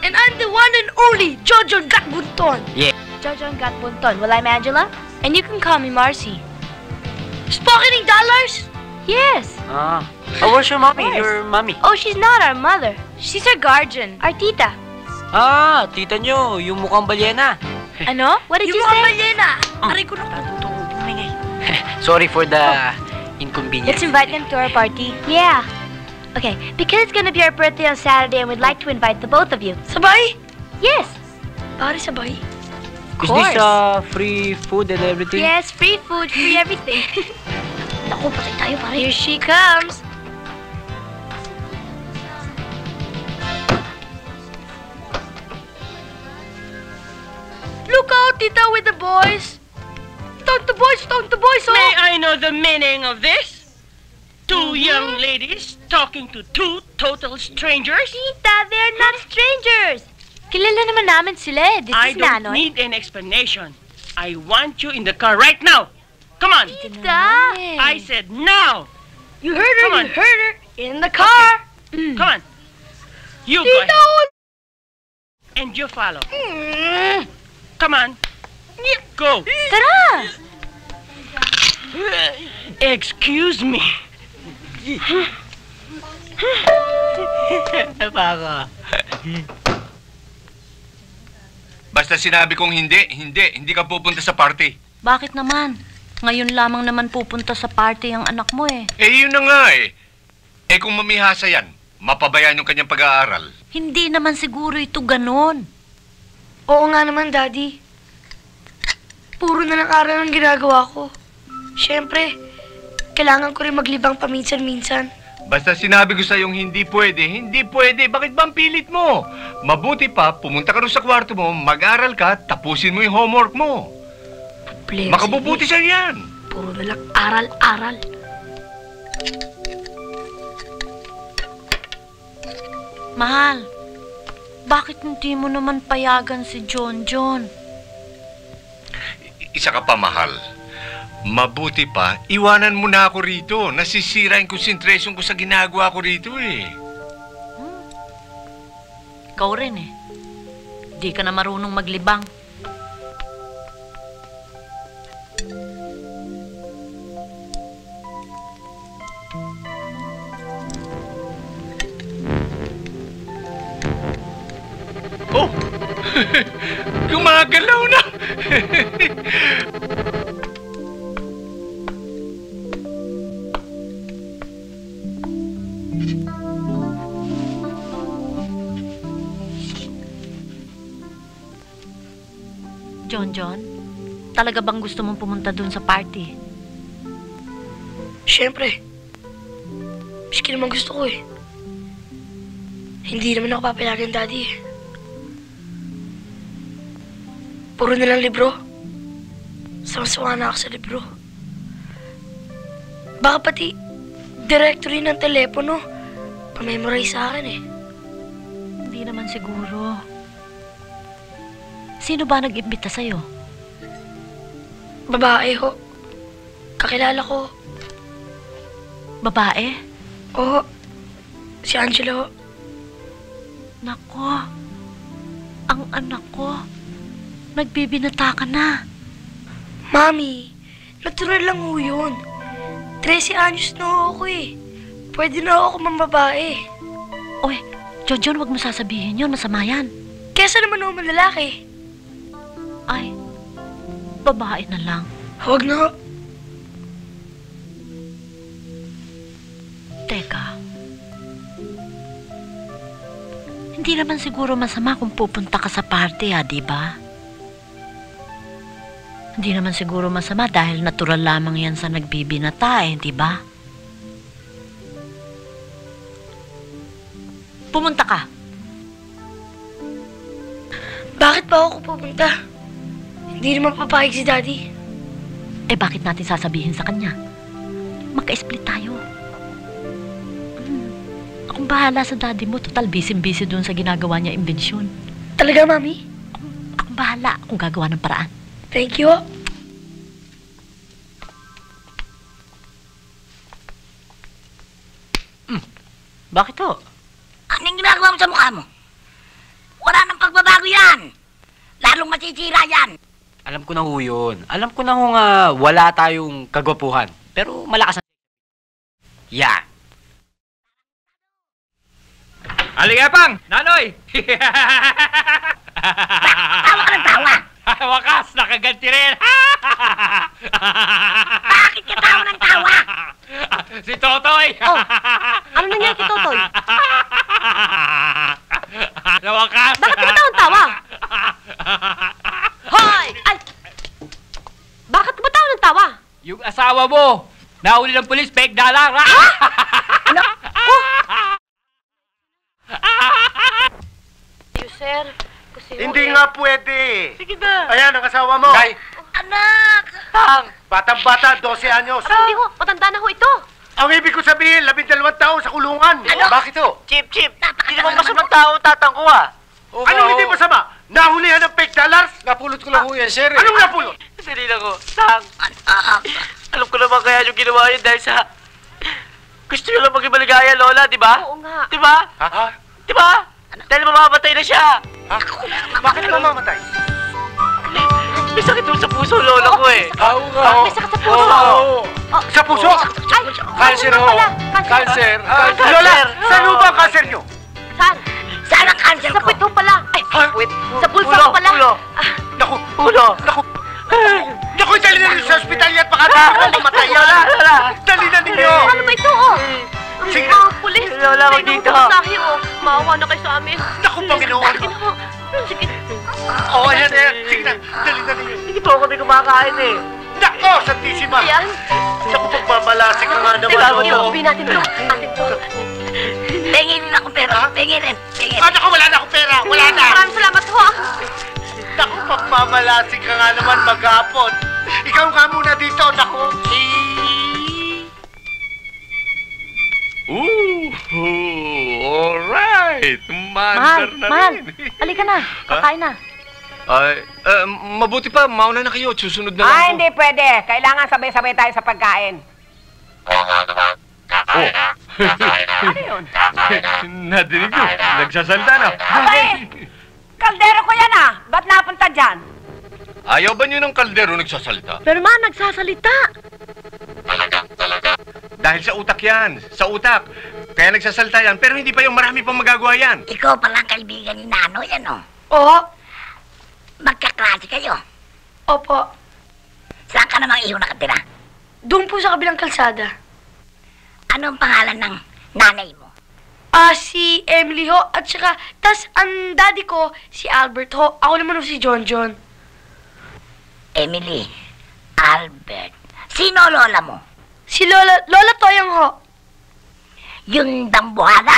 And I'm the one and only Jojo Gatbunton. Yeah. Jojo Gatbunton. Well, I'm Angela, and you can call me Marcy. Spocketing dollars? Yes. Oh, where's your mommy? Your mommy? Oh, she's not our mother. She's our guardian. Our tita. Tita nyo, yung mukhang balyena. Ano? What did you say? Yung mukhang balyena. Aray ko na. Sorry for the inconvenience. Let's invite them to our party. Yeah. Okay, because it's gonna be our birthday on Saturday and we'd like to invite the both of you. Sabay? Yes. Pare sabay. Is this free food and everything? Yes, free food, free everything. Naku, patay tayo pare. Here she comes. Look out, Tita, with the boys. Don't the boys, oh. May I know the meaning of this? Two young ladies talking to two total strangers? Tita, they're not strangers. Kilala naman namin sila eh. This I is don't Nanoy. need an explanation. I want you in the car right now. Come on. Tita. I said now. You heard her, Come on. you heard her. In the car. Okay. Come on. You go Tita. ahead. And you follow. Come on. Go. Tara. Excuse me. Baka. Basta sinabi kong hindi ka pupunta sa party. Bakit naman? Ngayon lamang naman pupunta sa party ang anak mo eh. Eh, yun na nga eh. Eh, kung mamihasa yan, mapabayaan yung kanyang pag-aaral. Hindi naman siguro ito ganon. Oo nga naman, Daddy. Puro na ng aral ang ginagawa ko. Siyempre, kailangan ko rin maglibang paminsan-minsan. Basta sinabi ko sa'yong hindi pwede. Bakit ba ang pilit mo? Mabuti pa, pumunta ka rin sa kwarto mo, mag-aral ka, tapusin mo yung homework mo. problema. Makabubuti siya yan. Puro na lang aral-aral. Mahal, bakit hindi mo naman payagan si John John? Isa ka pa, mahal. Mabuti pa, iwanan mo na ako rito. Nasisira yung concentration ko sa ginagawa ko rito eh. Ikaw rin eh. Di ka na marunong maglibang. Oh! Gumagalaw na! John John, talaga bang gusto mong pumunta dun sa party? Siyempre. Miski naman gusto ko eh. Hindi naman ako papayagan, Daddy eh. Puro na lang libro. Sama-sawa na ako sa libro. Baka pati directory ng telepono pa-memorize sa akin eh. Hindi naman siguro. Sino ba nag-imbita sa'yo? Babae ho. Kakilala ko. Babae? Oo. Si Angela ho. Nako. Ang anak ko. Nagbibinata ka na. Mami, natural lang ho yun. 13 anyos na ho ako eh. Pwede na ako mambabae. Oy, John John, wag mo sasabihin yun. Masama yan. Kesa naman ho malalaki. Ay, babae na lang. Huwag na ho. Teka. Hindi naman siguro masama kung pupunta ka sa party, di ba? Hindi naman siguro masama dahil natural lamang yan sa nagbibinata, di ba? Pumunta ka. Bakit ba ako pupunta? Hindi naman papayag si Daddy. Eh, bakit natin sasabihin sa kanya? Magka-split tayo. Akong bahala sa daddy mo. Total, busy-busy dun sa ginagawa niya imbensyon. Talaga, Mami? Akong bahala. Akong gagawa ng paraan. Thank you. Bakit to? Anong ginagawa mo sa mukha mo? Wala nang pagbabago yan. Lalong masisira yan. Alam ko na ho yun. Alam ko na ho nga wala tayong kagwapuhan. Pero malakas ang... Yan. Aligapang! Nanoy! Tawa ka ng tawa. Wakas! Nakaganti rin! Bakit ka tawa ng tawa? Si Totoy! Oh, ano nangyari kay Totoy? Sa wakas! Bakit ka ba tawa? Hoy! Ay! Bakit ka ba tawa? Yung asawa mo! Nahuli ng pulis, peg dalang! Ano? Oh! Sir, kasi Hindi nga pwede. Sige na. Ayan ang asawa mo. Nay, Anak! Tang, batang-bata, 12 anyos. Hindi ho, matanda na ho ito. Ang ibig ko sabihin, 12 taon sa kulungan. Ano? Bakit to? Chip, hindi naman masamang tao tatang ko ah. Anong hindi masama? Nahulihan ng fake dollars? Napulot ko lang ho yan, sir. Anong napulot? Sali lang ko, Tang. Alam ko naman kaya yung ginawa yun dahil sa... Gusto nyo lang maging maligaya, Lola, di ba? Oo nga. Di ba? Ha? Di ba? Dahil mamamatay na siya. Ha? Bakit mamamatay? May sakit doon sa puso, Lola ko eh. May sakit sa puso. Sa puso? Cancer ho. Cancer. Lola, saan ho ba ang cancer nyo? Saan? Saan ang cancer Sa ko? puwit ho pala. Ay, Wait. sa bulsa ho pala. Naku, Ulo. naku. Naku, dali na rin sa ospital yan. Baka nakakamatay yan. Dali na ninyo. Ano ba ito, oh? Sige. Mga pulis. Lola, wag dito. May oh. Maawa na kayo sa amin. Naku, Panginoon. Sige na ho. Sige. Oo, ayan, ayan. Sige na, dali na ninyo. Hindi po ako may kumakain eh. Nako, Santisima. Ayan. Naku, pagmamalasik ka nga naman. Iuwi natin to. Atin to. Penginin akong pera. Penginin. Naku, wala na akong pera. Wala na. Maraming salamat ho. Naku, pagmamalasik ka nga naman maghapon. Ikaw nga muna dito, naku. Alright. Mandar na Mahal, rin. halika na. Kakain na. Ay, mabuti pa, mauna na kayo. Susunod na lang ako. Hindi pwede. Kailangan sabay-sabay tayo sa pagkain. Ano yun? Nadinig ko. Nagsasalta na. Abay! Kaldero ko yan ah! Ba't napunta dyan? Ayaw ba niyo ng kaldero nagsasalta? Pero ma, nagsasalita. Dahil sa utak yan. Sa utak. Kaya nagsasalta yan. Pero hindi pa yung marami pang magagawa yan. Ikaw palang kaibigan ni Nanoy, ano? Oo. Magkaklase kayo. Opo. Saan ka namang iyo nakatira? Doon po sa kabilang kalsada. Anong pangalan ng nanay mo? Si Emily ho, at saka, tas ang daddy ko, si Albert ho. Ako naman ho si John John. Emily, Albert. Sino lola mo? Si Lola Toyang ho. Yung dambuhala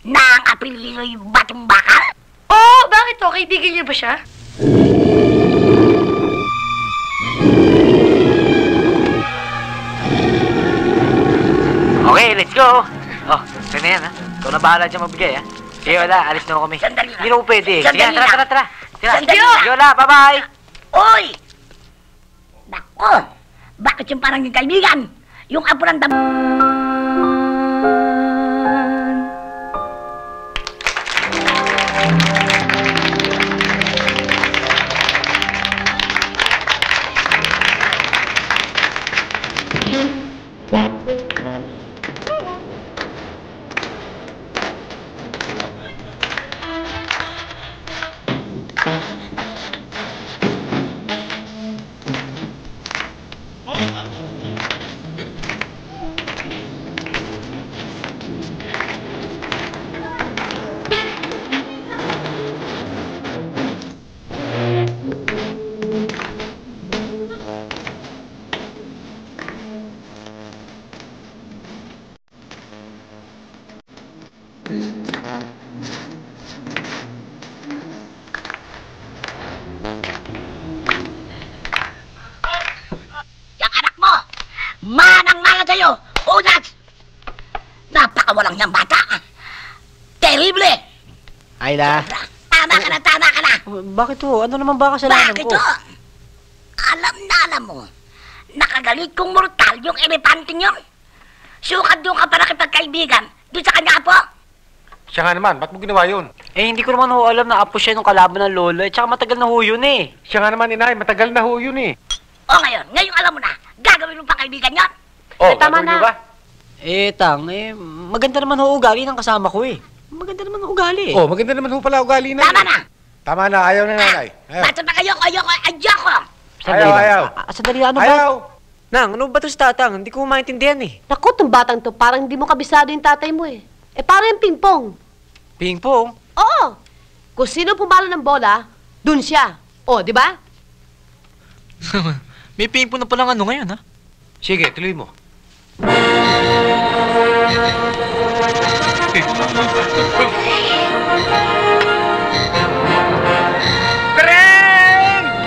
na ang apelyido'y Batong Bakal? Oo, bakit ho? Kaibigan niyo ba siya? Okay, let's go. Oh, saan na yan, ha? Ikaw na bahala dyan magbigay, ha? Sige, wala. Alis na kami. Sandali na. Hindi na po pwede. Sige, Sandali na. tara. Tara. Sandali na. Sige, wala. Bye-bye. Oy! Nako! Bakit yung parang yung kaibigan? Yung apo ng Napakawalang niyang bata. Terrible! Ayla. Tama ka na. Bakit ho? Ano naman ba kasalanan ko? Bakit ho? Alam mo, nakagalit kong mortal yung elepanting yun. Sukat doon ka para kipagkaibigan. Doon sa kanya apo. Siya nga naman, ba't mo ginawa yun? Eh, hindi ko naman ho alam na apo siya nung kalaban ng lolo. Eh, tsaka matagal na ho yun eh. Siya nga naman, inay, matagal na ho yun eh. O ngayon alam mo na, gagawin mo pa kaibigan yun. Oh, tama na. Ba? Maganda naman ho ugali ng kasama ko eh. Maganda naman ho ugali eh. Oh, maganda naman ho pala ugali na. Tama na. Tama na, ayaw na nanay. Basta pa kayo, ayoko. Ayaw. Sandali, ano ba? Ayaw. Nang, ano ba to sa tatang? Hindi ko maintindihan eh. Naku, tong batang to, parang hindi mo kabisado yung tatay mo eh. Eh, parang yung pingpong. Pingpong? Oo. Kung sino pumalo ng bola, dun siya. O, di ba? May pingpong na palang ano ngayon, ha? Sige, tuloy mo.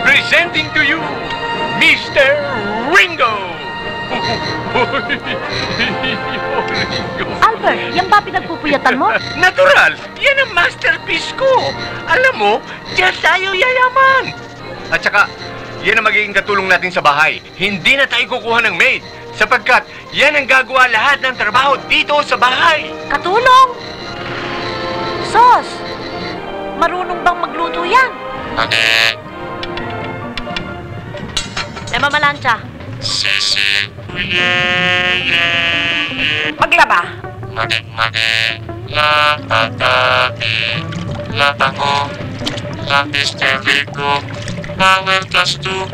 Presenting to you, Mr. Ringo! Albert, yan ba pinagpupuyatan mo? Natural! Yan ang masterpiece ko! Alam mo, diyan tayo yayaman! At saka, yan ang magiging katulong natin sa bahay. Hindi na tayo kukuha ng maid, sapagkat yan ang gagawa lahat ng trabaho dito sa bahay. Katulong? Sos, marunong bang magluto yan? Mamalansya. Maglaba. Latango, lapis terbico, bawal kastu,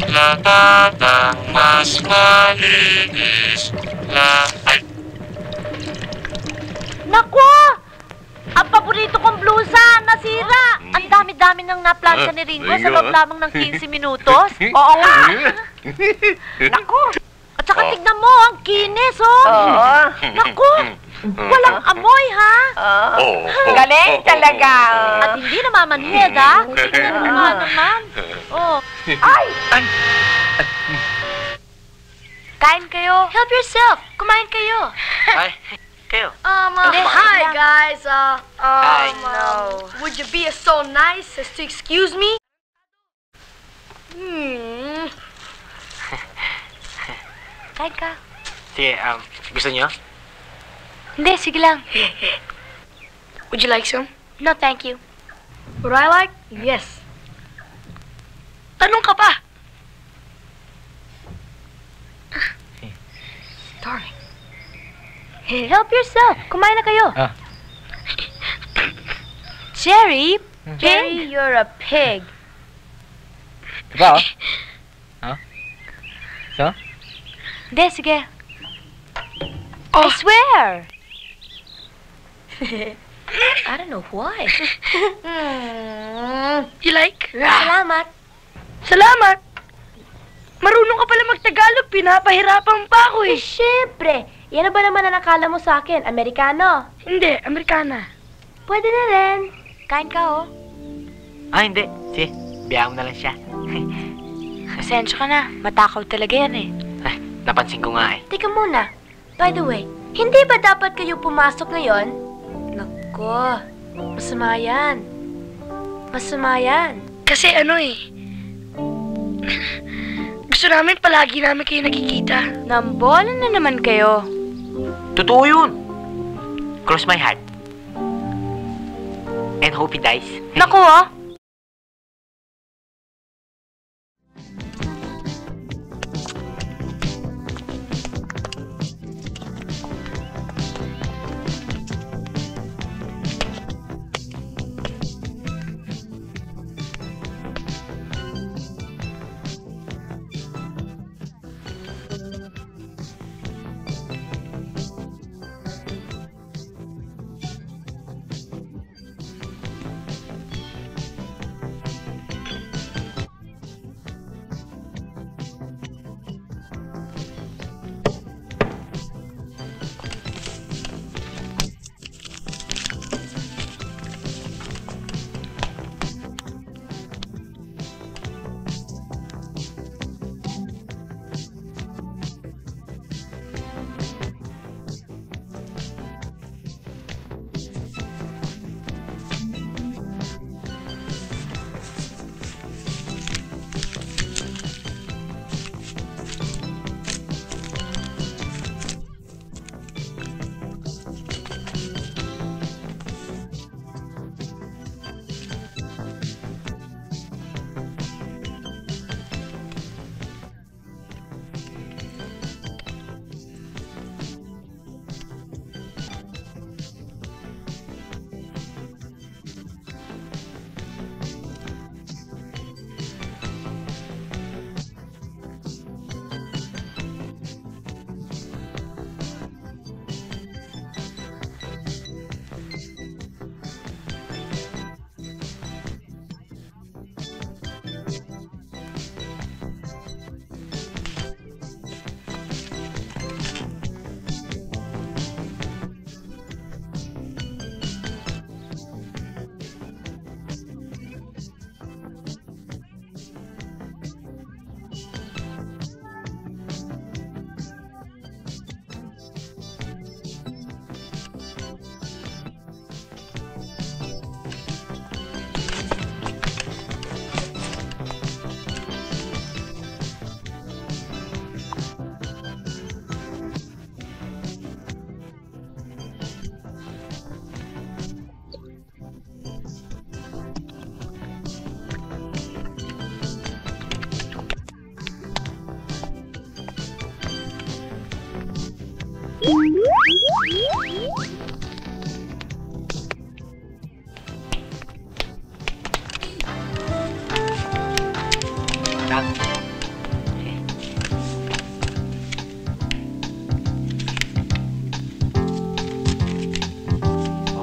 latatang mas malinis, ay. Naku! Ang paborito kong blusa, nasira! Ang dami-dami nang naplansya ni Ringo sa loob lamang ng 15 minutos. Oo nga! Naku! At saka tignan mo, ang kinis, oh! Oo. Naku! Walang amoy, ha? Galing talaga. At hindi namamanhid, ha? Tignan mo nga naman. Oh. Ay! Kain kayo. Help yourself. Kumain kayo. Ay, kayo. Hi, guys. Hi. Would you be so nice as to excuse me? Kain ka. Sige, gusto niyo? Hindi, sige lang. Would you like some? No, thank you. Would I like? Yes. Tanong ka pa. Darling. Help yourself. Kumain na kayo. Jerry, Jerry, you're a pig. Diba, So? Hindi, sige. I swear. I don't know why. You like? Salamat. Salamat. Marunong ka pala mag-Tagalog. Pinapahirapan pa ako eh. Siyempre. Yan na ba naman ang nakala mo sa akin? Amerikano? Hindi, Amerikana. Pwede na rin. Kain ka, oh. Hindi. Sige, biyaan mo na lang siya. Pasensya ka na. Matakaw talaga yan eh. Napansin ko nga eh. Teka muna. By the way, hindi ba dapat kayo pumasok ngayon? Nako, masama yan. Masama yan. Kasi ano eh, gusto namin palagi namin kayo nakikita. Nambola na naman kayo. Totoo yun. Cross my heart. And hope he dies. Naku, oh.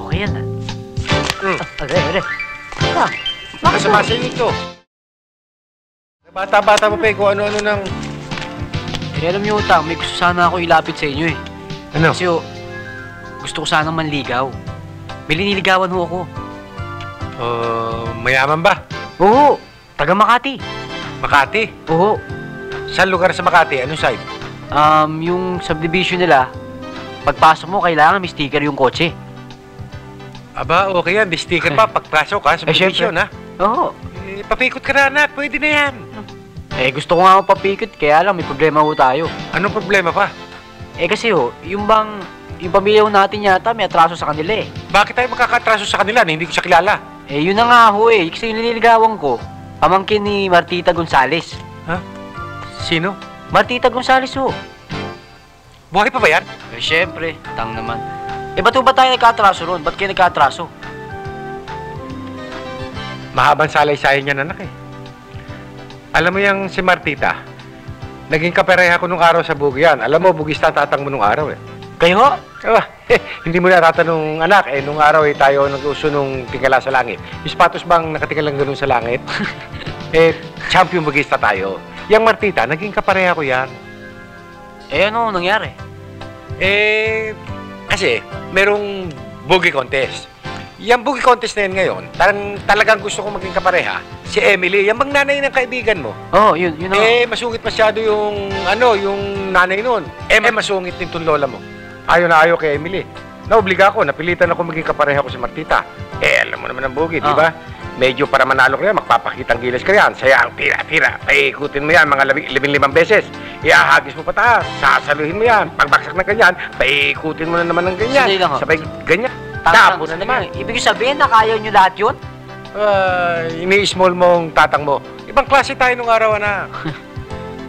Okay yan ah. Masama sa inyo ito. Bata-bata mo pa eh, kung ano-ano ng... Alam niyo, Utang, may gusto sana ako ilapit sa inyo eh. Ano? Kasi gusto ko sanang manligaw. May liniligawan ho ako. Mayaman ba? Oo, taga Makati. Makati? Oo. Saan lugar sa Makati? Anong side? Yung subdivision nila, pagpasok mo, kailangan may sticker yung kotse. Aba, okay yan. May sticker pa. Pagpasok ka, subdivision, ha? Oo. Papikot ka na, anak. Pwede na yan. Gusto ko nga papikot, kaya lang may problema ho tayo. Anong problema pa? Kasi yung pamilya natin yata may atraso sa kanila eh. Bakit tayo magkakatraso sa kanila na hindi ko siya kilala? Yun na nga ho kasi yung nililigawan ko, pamangkin ni Martita Gonzales. Ha? Sino? Martita Gonzales ho. Buhay pa ba yan? Siyempre, tang naman. Ba't ba tayo nagkatraso ron? Ba't kayo nagkatraso? Mahabang salaysay niyan, anak eh. Alam mo yung si Martita, naging kapareha ko nung araw sa Bugyan. Alam mo, bugista ang tatang mo nung araw eh. Kayo ho? Hindi mo na tatanong, anak, nung araw tayo nag-uso nung tingala sa langit. Yung sapatos bang nakatingala lang ganun sa langit? Champion bugista tayo. Yang Martita, naging kapareha ko yan. Ano nangyari? Kasi, merong boogie contest. Yung boogie contest na yan ngayon, talagang gusto kong maging kapareha, si Emily, yung bang nanay ng kaibigan mo. Oo, yun na. Masungit masyado yung nanay nun. Masungit din tong lola mo. Ayaw na ayaw kay Emily. Naobliga ako, napilitan ako maging kapareha ko si Martita. Alam mo naman ang boogie, di ba? Medyo para manalo ka yan, magpapakitang gilas ka yan. Sayang, tira. Paikutin mo yan mga 15 beses. Iahagis mo pataas, sasaluhin mo yan. Pagbaksak na ganyan, paikutin mo na naman ng ganyan. Sabay ganyan. Tapo na naman. Ibig sabihin na kaya nyo lahat yun? Ini-small mong tatang mo. Ibang klase tayo nung araw na.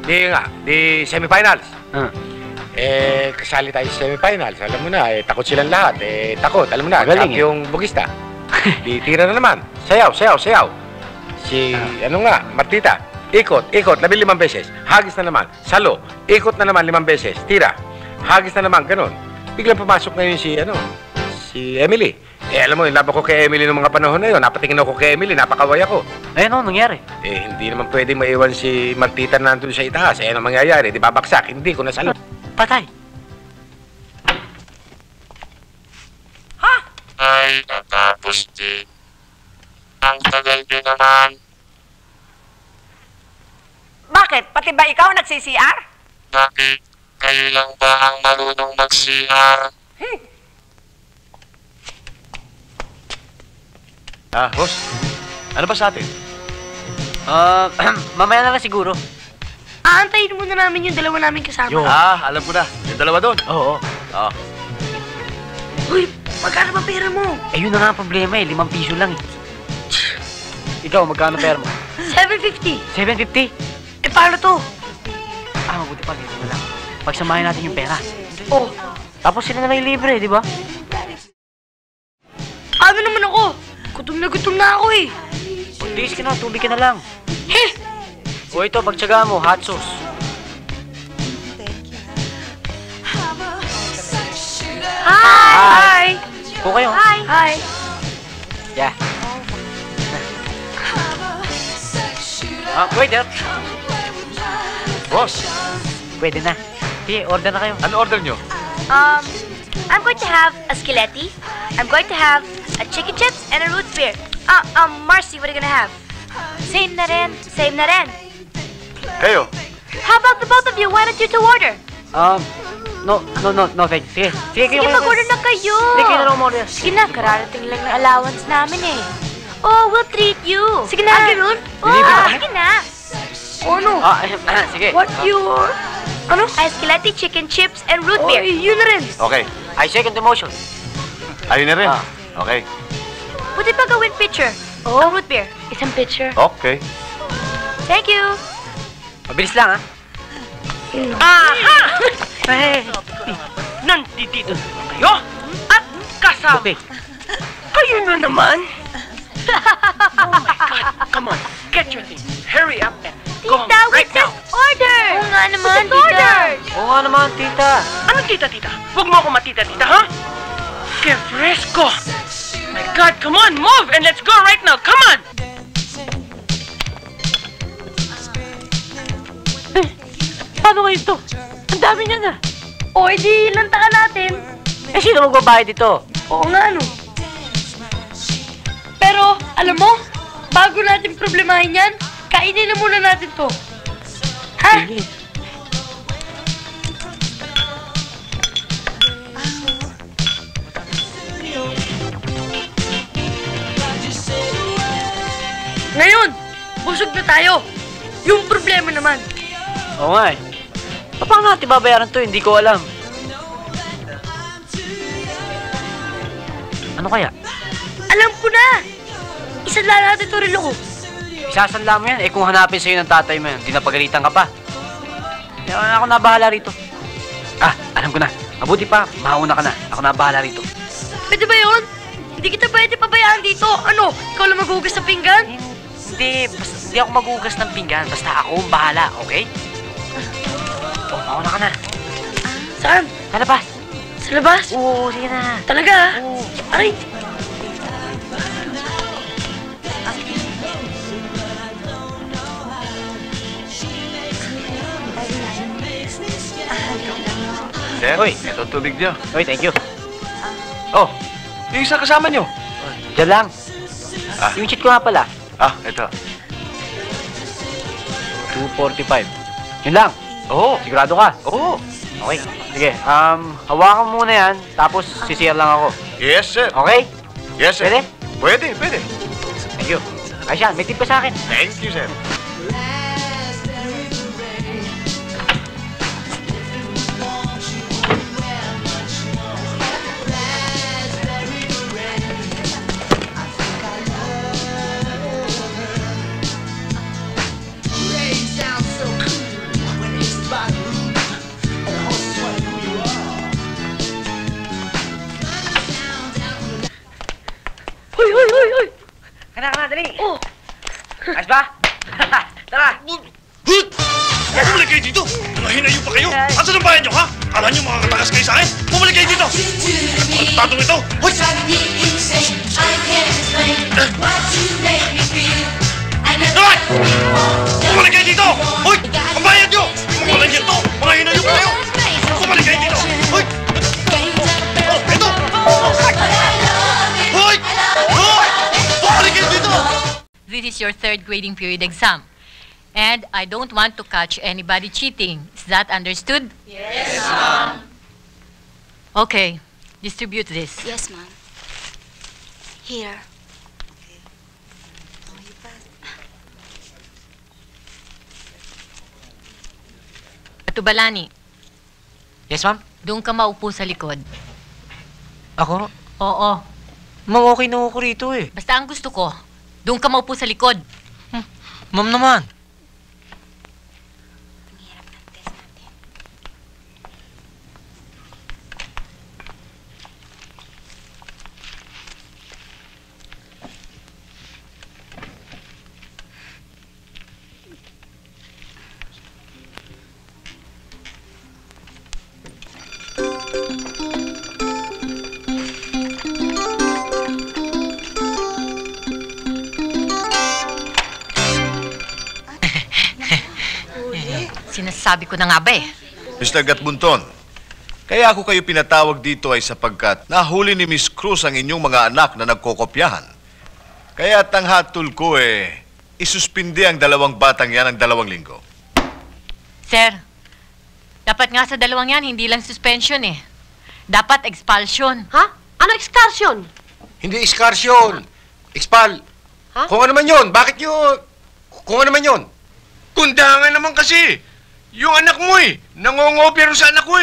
Di semifinals. Kasali tayo sa semifinals. Alam mo na, takot silang lahat. Takot, alam mo na, yung bugista. Di tira na naman. Sayaw. Si, Martita. Ikot, 15 beses. Hagis na naman. Salo, ikot na naman 5 beses. Tira. Hagis na naman, ganun. Biglang pumasok ngayon si Emily. Alam mo, yung laban ko kay Emily noong mga panahon na yun. Napatingin ako kay Emily, napakaway ako. Ano nangyari? Hindi naman pwedeng maiwan si Martita na nandun sa itaas. Ano mangyayari? Di babaksak? Hindi ko nasalo. Patay. Ha? Ay, natapos din. Ang tagal nyo naman. Bakit? Pati ba ikaw nagsi-CR? Bakit? Kayo lang ba ang marunong mag-CR? Boss, ano ba sa atin? Mamaya na lang siguro. Aantayin muna namin yung dalawa namin kasama. Alam ko na. Yung dalawa doon. Oo. Uy, magkano ba pera mo? Yun na nga ang problema 5 piso lang eh. Ikaw, magkano pera mo? 750. 750? Paano to? Mabuti pa, dito na lang. Pagsamahin natin yung pera. Tapos sila na lang libre, di ba? Ano naman ako? Gutom na ako eh. Pagtiis ka na, tubig ka na lang. Ito, pagtsaga mo, hot sauce. Hi! Po kayo. Hi! Yeah. Waiter. Boss. Pwede na. Sige, order na kayo. Ano order nyo? I'm going to have a skeletti. I'm going to have a chicken chips and a root beer. Marcy, what are you gonna have? Same na rin. Kayo? How about the both of you? Why don't you two order? No, thank you. Sige, mag-order na kayo. Sige, kayo na lang umorder. Sige na, kararating lang ng allowance namin eh. We'll treat you. Sige na. Ganun? Sige na. Ano? Sige. What your... Ano? Skeletti, chicken chips, and root beer. Yun na rin. Okay. I second the motion. Ayun na rin. Okay. Pwede pa gawin pitcher. Ang root beer. Isang pitcher. Okay. Thank you. Mabilis lang, ha? Aha! Nandito kayo at kasama. Kayo na naman. Oh my God. Come on. Get your things. Hurry up and go home right now. Order! Oo nga naman, tita. Oo nga naman, tita. Anong tita? Huwag mo ako matita, ha? Que fresco! My God, come on, move and let's go right now. Come on! Paano kayo ito? Ang dami niya na. Di lantakan natin. Sino magbabayad dito? Oo nga, no. Pero, alam mo, bago natin problemahin yan, kainin na muna natin to. Ha? Ngayon, busog na tayo. Yung problema naman. Oo nga eh. Paano natin babayaran to? Hindi ko alam. Ano kaya? Alam ko na! Isanla natin ito relo ko. Isasanla mo yan. Eh kung hanapin sa'yo ng tatay mo yan, di napagalitan ka pa. Ako na bahala rito. Alam ko na. Mabuti pa, mauna ka na. Ako na bahala rito. Pwede ba yun? Hindi kita pwede pabayaan dito. Ano? Ikaw lang maghugas ng pinggan? Hindi ako maghugas ng pinggan. Basta ako ang bahala, okay? Mauna ka na. Saan? Sa labas. Sa labas? Oo, sige na. Talaga? Oo. Aray! Sir, Uy. ito tubig niyo. Uy, thank you. Oh, yung isa kasama niyo. Diyan lang. Yung cheat ko nga pala. Ito. 245. Yun lang. Oo. Sigurado ka? Oo. Okay. Sige, hawakan mo muna yan, tapos sisiyar lang ako. Yes, sir. Okay? Yes, sir. Pwede? Pwede. Thank you. Ayan, may tip pa sa akin. Thank you, sir. Hoy! Kana, dali. Oh. Ayos ba? Tara. Bumalik kayo dito! Mga hinayo pa kayo! Asan ang bayan nyo, ha? Kala nyo makakatakas kayo sa akin? Bumalik kayo dito! Ang tatong ito! Hoy! Hoy! Bumalik kayo dito! Hoy! Ang bayan nyo! Mga lagyan to! Mga hinayo pa kayo! Bumalik kayo dito! Hoy! Oh, ito! Hoy! Hoy! Bumalik kayo dito! This is your third grading period exam. And I don't want to catch anybody cheating. Is that understood? Yes, Mom. Okay. Distribute this. Yes, Mom. Here. Batubalani, Yes, ma'am? doon ka maupo sa likod. Ako? Oo. Ma'am, okay na ako rito eh. Basta ang gusto ko, doon ka maupo sa likod. Ma'am naman. Sinasabi ko na nga ba eh. Mr. Gatbunton, kaya ako kayo pinatawag dito ay sapagkat nahuli ni Miss Cruz ang inyong mga anak na nagkokopyahan. Kaya tanghatul ko isuspindi ang dalawang batang yan ng 2 linggo. Sir, dapat nga sa dalawang yan, hindi lang suspension eh. Dapat expulsion. Ha? Ano excursion? Hindi excursion. Expal. Ha? Kung ano man yun, bakit yun? Kung ano man yun? Kundangan naman kasi! Yung anak mo nangongopya rin sa anak ko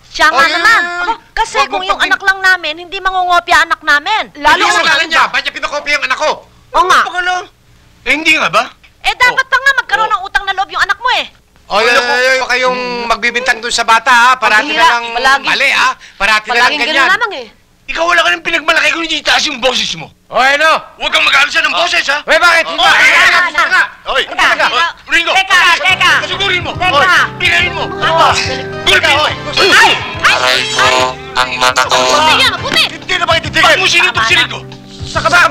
Siya nga naman. Kasi kung yung anak lang namin, hindi mangungopya anak namin. Lalo sa ngalan niya, ba't niya pinakopya yung anak ko? Oo nga. Hindi nga ba? Dapat pa nga magkaroon ng utang na loob yung anak mo eh. Oy, kayong magbibintang doon sa bata, ha? Parati na lang mali, ha? Parati na lang ganyan. Ikaw wala ka ng pinagmalaki kung hindi itaas yung boses mo. O, ano? Huwag kang mag-aalsa ng boses, ha? Uy, bakit? Oy, Ringo! Teka! Kasigurin mo! Teka! Bigayin mo! Gulpin mo! Ay! Aray ko ang mata ko. Hindi na ba ititigil? Ba't mo sinitog-sinit ko? Sa ka ba?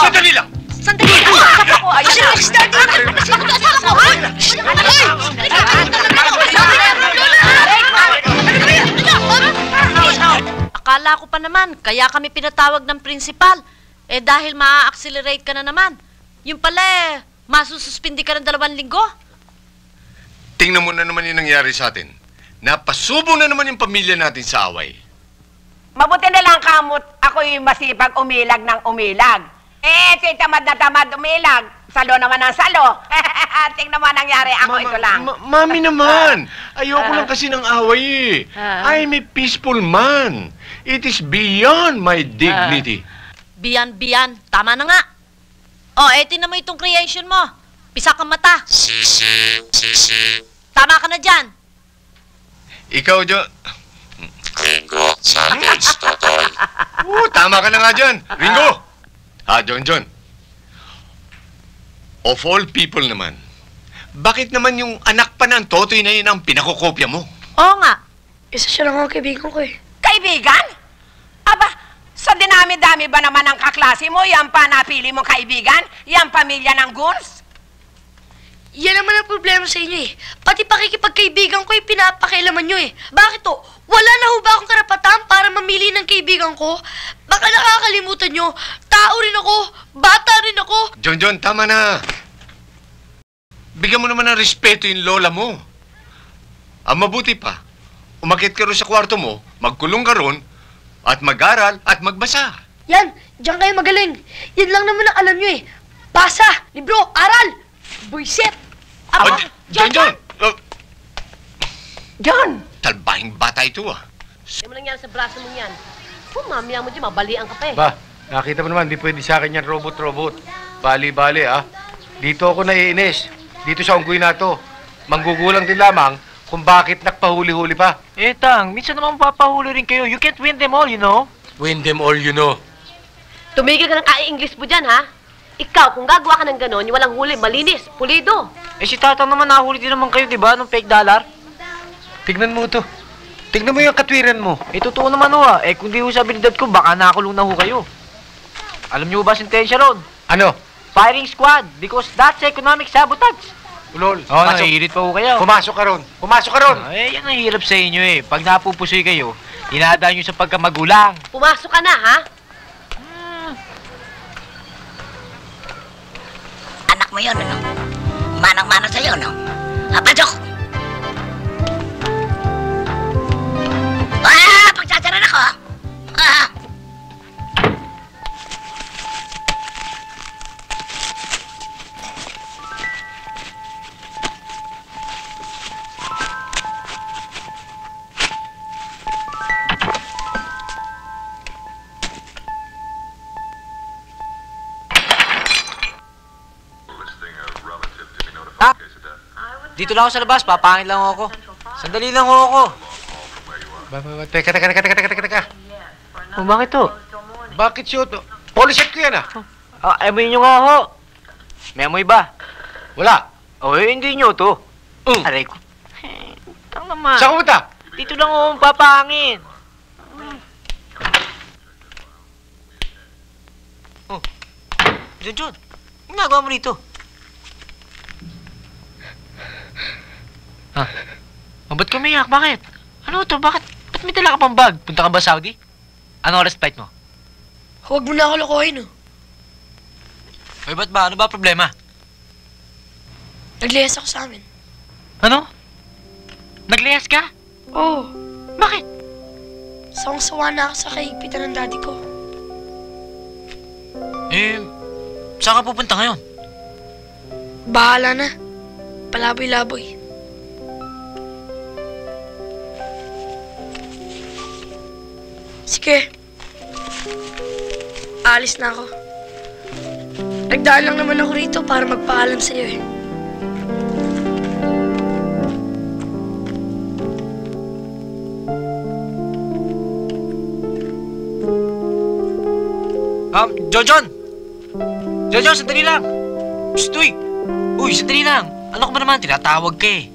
Sandali lang! Sandali lang! Saka ko, ayan na! Akala ko pa naman, kaya kami pinatawag ng principal. Dahil ma-accelerate ka na naman. Yung pala masususpindi ka ng 2 linggo. Tingnan mo na naman yung nangyari sa atin. Napasubo na naman yung pamilya natin sa away. Mabuti na lang kamot ako'y masipag umilag ng umilag. Ito'y tamad na tamad umilag. Salo naman ang salo. Tingnan mo nangyari. Ako ito lang. Mami naman, ayoko lang kasi ng away eh. I'm a peaceful man. It is beyond my dignity. Biyan. Tama na nga. Oh, tinan mo itong creation mo. Pisa kang mata. Sisi. Tama ka na dyan. Ikaw, John. Ringo, Sanchez, Totoy. Tama ka na nga dyan. Ringo. John. Of all people naman, bakit naman yung anak pa ng Totoy na yun ang pinakokopya mo? Oo nga. Isa siya lang ang kaibigan ko eh. Kaibigan? Aba, sa dinami-dami ba naman ang kaklase mo, yan pa napili mong kaibigan? Yan pamilya ng goons? Yan naman ang problema sa inyo eh. Pati pakikipagkaibigan ko eh, pinapakailaman nyo eh. Bakit to? Wala na ho ba akong karapatan para mamili ng kaibigan ko? Baka nakakalimutan nyo, tao rin ako, bata rin ako. John, tama na. Bigyan mo naman ng respeto yung lola mo. Ang mabuti pa, umakit ka rin sa kwarto mo, magkulong ka ron, at mag-aral at magbasa. Yan, diyan kayo magaling. Yan lang naman ang alam nyo eh. Basa, libro, aral, buisit. John! John! Talbahing bata ito ah. Ano mo nangyari sa braso mong yan? Mamaya mo dyan, mabalian ka pa eh. Ba, nakita mo naman, di pwede sa akin yan robot. Bali, ah. Dito ako naiinis. Dito sa unggoy na to. Manggugulang din lamang kung bakit nakpahuli-huli pa. Tang, minsan naman papahuli rin kayo. You can't win them all, you know? Win them all, you know. Tumigil ka ng ai-English mo dyan, ha? Ikaw, kung gagawa ka ng ganon, yung walang huli, malinis, pulido. Si Tatang naman nahuli din naman kayo, di ba? Nung fake dollar. Tignan mo to. Tignan mo yung katwiran mo. Totoo naman ho ah. Kung di ho sa abilidad ko, baka nakakulong na ho kayo. Alam niyo ba sentensya ron? Ano? Firing squad, because that's economic sabotage. Ulol. Naiirit pa ho kayo. Pumasok ka ron. Yan ang hirap sa inyo eh. Pag napupusoy kayo, dinadaan nyo sa pagkamagulang. Pumasok ka na, ha? Anak mo yun, ano? Manang-mana sa'yo, no? Pasok! Pagsasaran ako, ha? Dito lang ako sa labas, papangit lang ako. Sandali lang ako. Teka. Bakit to? Bakit siya to? Poliset ko yan ah. Amoy nyo nga ho. May amoy ba? Wala. Hindi nyo to. Aray ko. Tang naman. Saan pumunta? Dito lang ako papangin. John, ang nagawa mo dito? Ba't kumiyak? Bakit? Ano to? Ba't may dala ka pang bag? Punta ka ba Saudi? Anong oras flight mo? Huwag mo na ako lokohin, oh. Ba't ba? Ano ba problema? Naglihas ako sa amin. Ano? Naglihas ka? Oo. Bakit? Sawang-sawa na ako sa kaigpitan ng daddy ko. Saan ka pupunta ngayon? Bahala na. Palaboy-laboy. Sige. Alis na ako. Nagdaan lang naman ako rito para magpaalam sa'yo eh. Jojon! Jojon, sandali lang! Psst, uy! Uy, sandali lang! Ano ka ba naman? Tinatawag ka eh.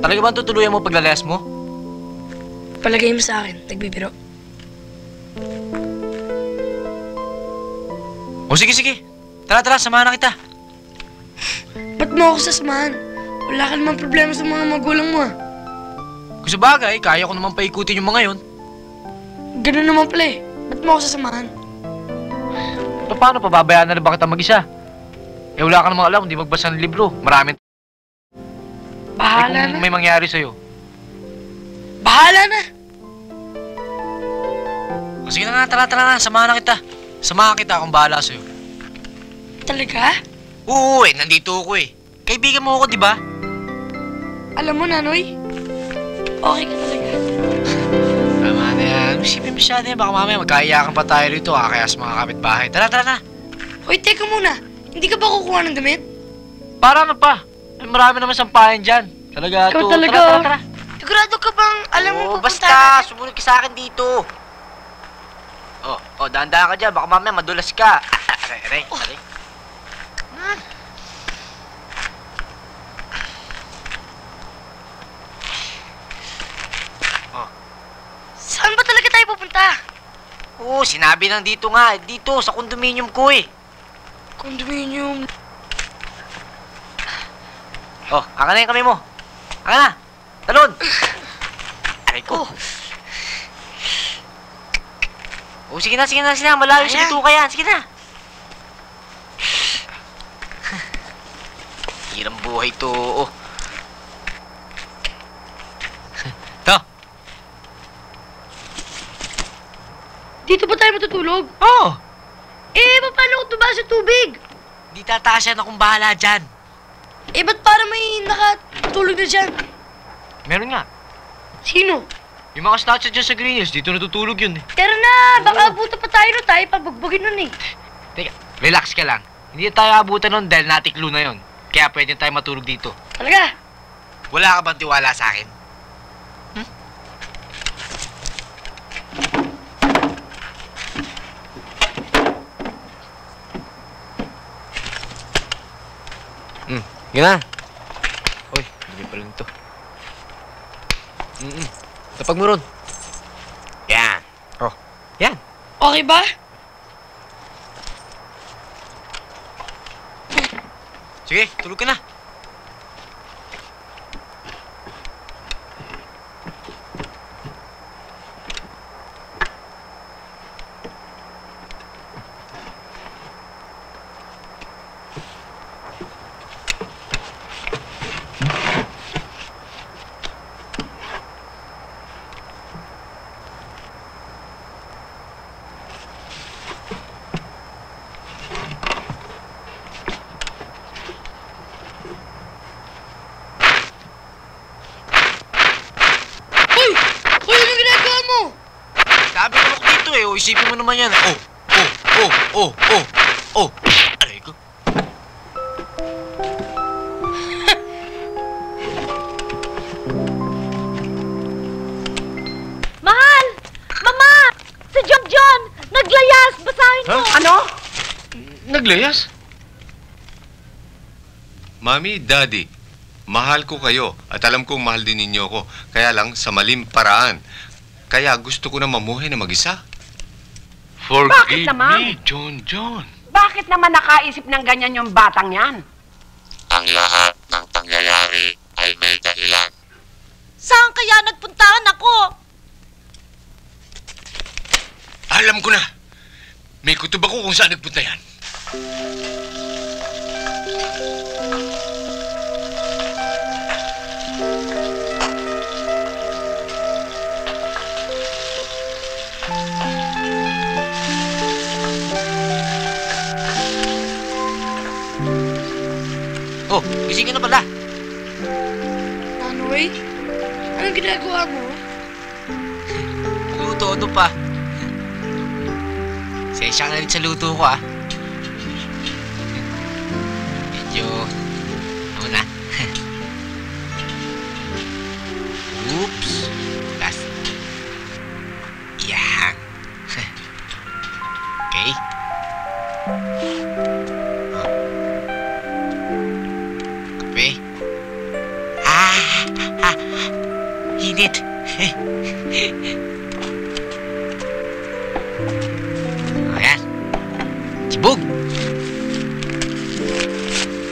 Talaga ba tutuluyan mo paglalayas mo? Palagay mo sa akin, nagbibiro. O sige. Tara, samahan na kita. Ba't mo ako sasamahan? Wala ka naman problema sa mga magulang mo ah. Kung sa bagay, kaya ko naman paikutin yung mga yon. Ganun naman pala eh. Ba't mo ako sasamahan? Paano? Pababayaan na rin ba kita mag-isa? Wala ka namang alam, hindi magbasa ng libro. Maraming Bahala na. Kung may mangyari sa'yo. Bahala na! Sige na nga, tara na. Samahan na kita. Samahan kita, akong bahala sa'yo. Talaga? Oo nandito ako eh. Kaibigan mo ako, di ba? Alam mo, Nanoy, okay ka talaga. Tama na yan. Isipin masyado yan. Baka mamaya magkaiyakan pa tayo rito. Kaya sa mga kapitbahay. Tara. Hoy, teka muna. Hindi ka ba kukuha ng damit? Para ano pa? Marami naman sampahan dyan. Talaga Ikaw to. talaga. Tara. Sigurado ka bang alam mo Basta, sumunod ka sa akin dito. Dahan-dahan ka dyan. Baka mamaya madulas ka. Aray. Saan ba talaga tayo pupunta? Oo, sinabi lang dito nga. Dito, sa condominium ko eh. Condominium? Aka na yung kamay mo. Aka na. Talon. Aray ko. Sige na. Malayo sa bituka yan. Sige na. Hirang buhay to. Dito ba tayo matutulog? Oo. Paano kung tuba sa tubig? Di tataas yan, akong bahala dyan. Ba't para may nakatulog na dyan? Meron nga. Sino? Yung mga statue dyan sa Green Hills, dito natutulog yun eh. Tara na, baka abutan pa tayo na tayo pabugbugin nun eh. Teka, relax ka lang. Hindi tayo abutan nun dahil natiklo na yun. Kaya pwede tayo matulog dito. Talaga? Wala ka bang tiwala sa akin? Yun na. Uy, hindi pa rin ito. Tapag mo ron. Yan. Yan. Okay ba? Sige, tulog ka na. Isipin mo naman yan. Aray ko. Mahal! Mama! Si John! Naglayas! Basahin mo! Ano? Naglayas? Mami, Daddy, mahal ko kayo at alam kong mahal din ninyo ako. Kaya lang sa maling paraan. Kaya gusto ko na mamuhay na mag-isa. Bakit naman? me, John. Bakit naman nakaisip ng ganyan yung batang yan? Ang lahat ng pangyayari ay may dahilan. Saan kaya nagpuntahan ako? Alam ko na. May kutob ako kung saan nagpunta yan. Gising ka na pala. Nanoy, anong ginagawa mo? Luto pa. Sensya ka na rin sa luto ko, Medyo... Ano na? Oops. Last. Yan. Okay. Kape. Hinit. Ayan. Sibog.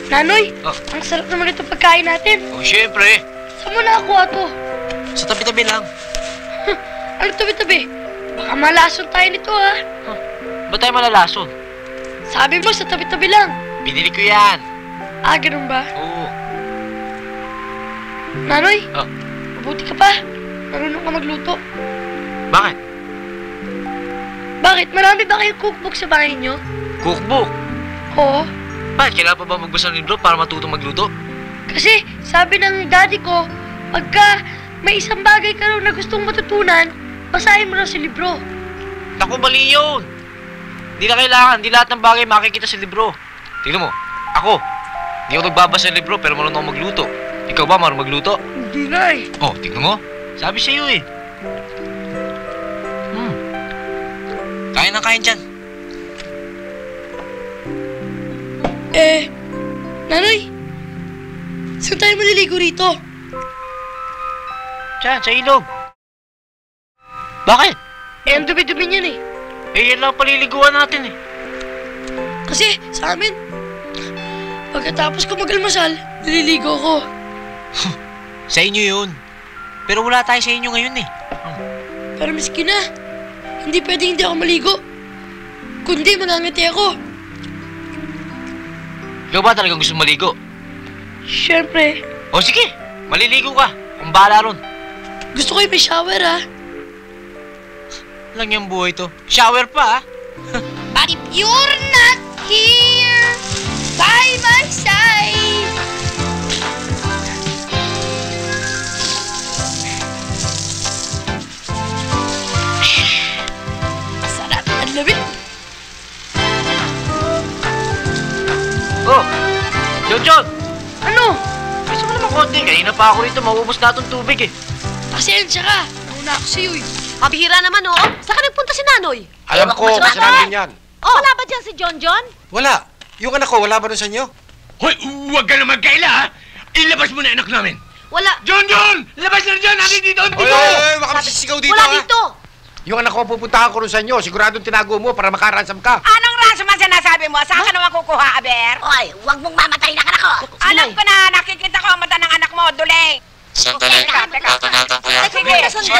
Nanoy, ang sarap naman itong pagkain natin. Siyempre. Saan mo nakakuha to? Sa tabi-tabi lang. Ano tabi-tabi? Baka malason tayo nito, ha? Ba't tayo malalason? Sabi mo, sa tabi-tabi lang. Binili ko yan. Ganun ba? Oo. Nanoy, mabuti ka pa. Marunong ka magluto. Bakit? Bakit? Marami ba kayong cookbook sa bahay niyo? Cookbook? Oo. Bakit? Kailangan pa ba magbasa ng libro para matutong magluto? Kasi sabi ng daddy ko, pagka may isang bagay ka raw na gustong matutunan, basahin mo raw sa libro. Naku, mali yun! Hindi na kailangan. Hindi lahat ng bagay makikita sa libro. Tingnan mo, ako, hindi ako nagbabasa ng libro pero marunong ako magluto. Ikaw ba marunong magluto? Hindi na eh. Oh, tingnan mo. Sabi sa'yo eh. Kain na kain dyan. Nanay, saan tayo maliligo rito? Diyan, sa ilog. Bakit? Ang dumi-dumi niyan eh. Yan lang paliliguan natin eh. Kasi sa amin, pagkatapos ko mag-almasal, naliligo ko. Sa inyo yun. Pero wala tayo sa inyo ngayon eh. Pero miski na, hindi pwedeng hindi ako maligo. Kundi manangiti ako. Ikaw ba talagang gusto maligo? Siyempre. O sige, maliligo ka. Kung bahala ron. Gusto ko yung may shower ah. Lang yung buhay to. Shower pa ah. But if you're not here by my side, sarap ang lamig. Oh, John! Ano? Gusto mo naman konti. Kanina pa ako rito. Mauubos na itong tubig eh. Pasensya ka. Nauna ako sa'yo eh. Mabihira naman, oh. Saan ka nagpunta si Nanoy? Alam ko, kasalanan din yan. Oh, wala ba dyan si John? Wala. Yung anak ko, wala ba nun sa inyo? Hoy, huwag ka na magkaila, ha? Ilabas mo na anak namin. Wala. John! Labas na dyan! Natin dito! Baka masisigaw dito, Wala ha? dito. Yung anak ko, pupuntahan ko rin sa inyo. Siguradong tinago mo para makaransam ka. Anong ransom ang sinasabi mo? Saan ka naman kukuha, Aber? Oy, huwag mong mamatay ng anak ko. Alam ko na, nakikita ko ang mata ng anak mo, Duleng. Sandali. Tatanggalin natin po yan. Sige, Sige.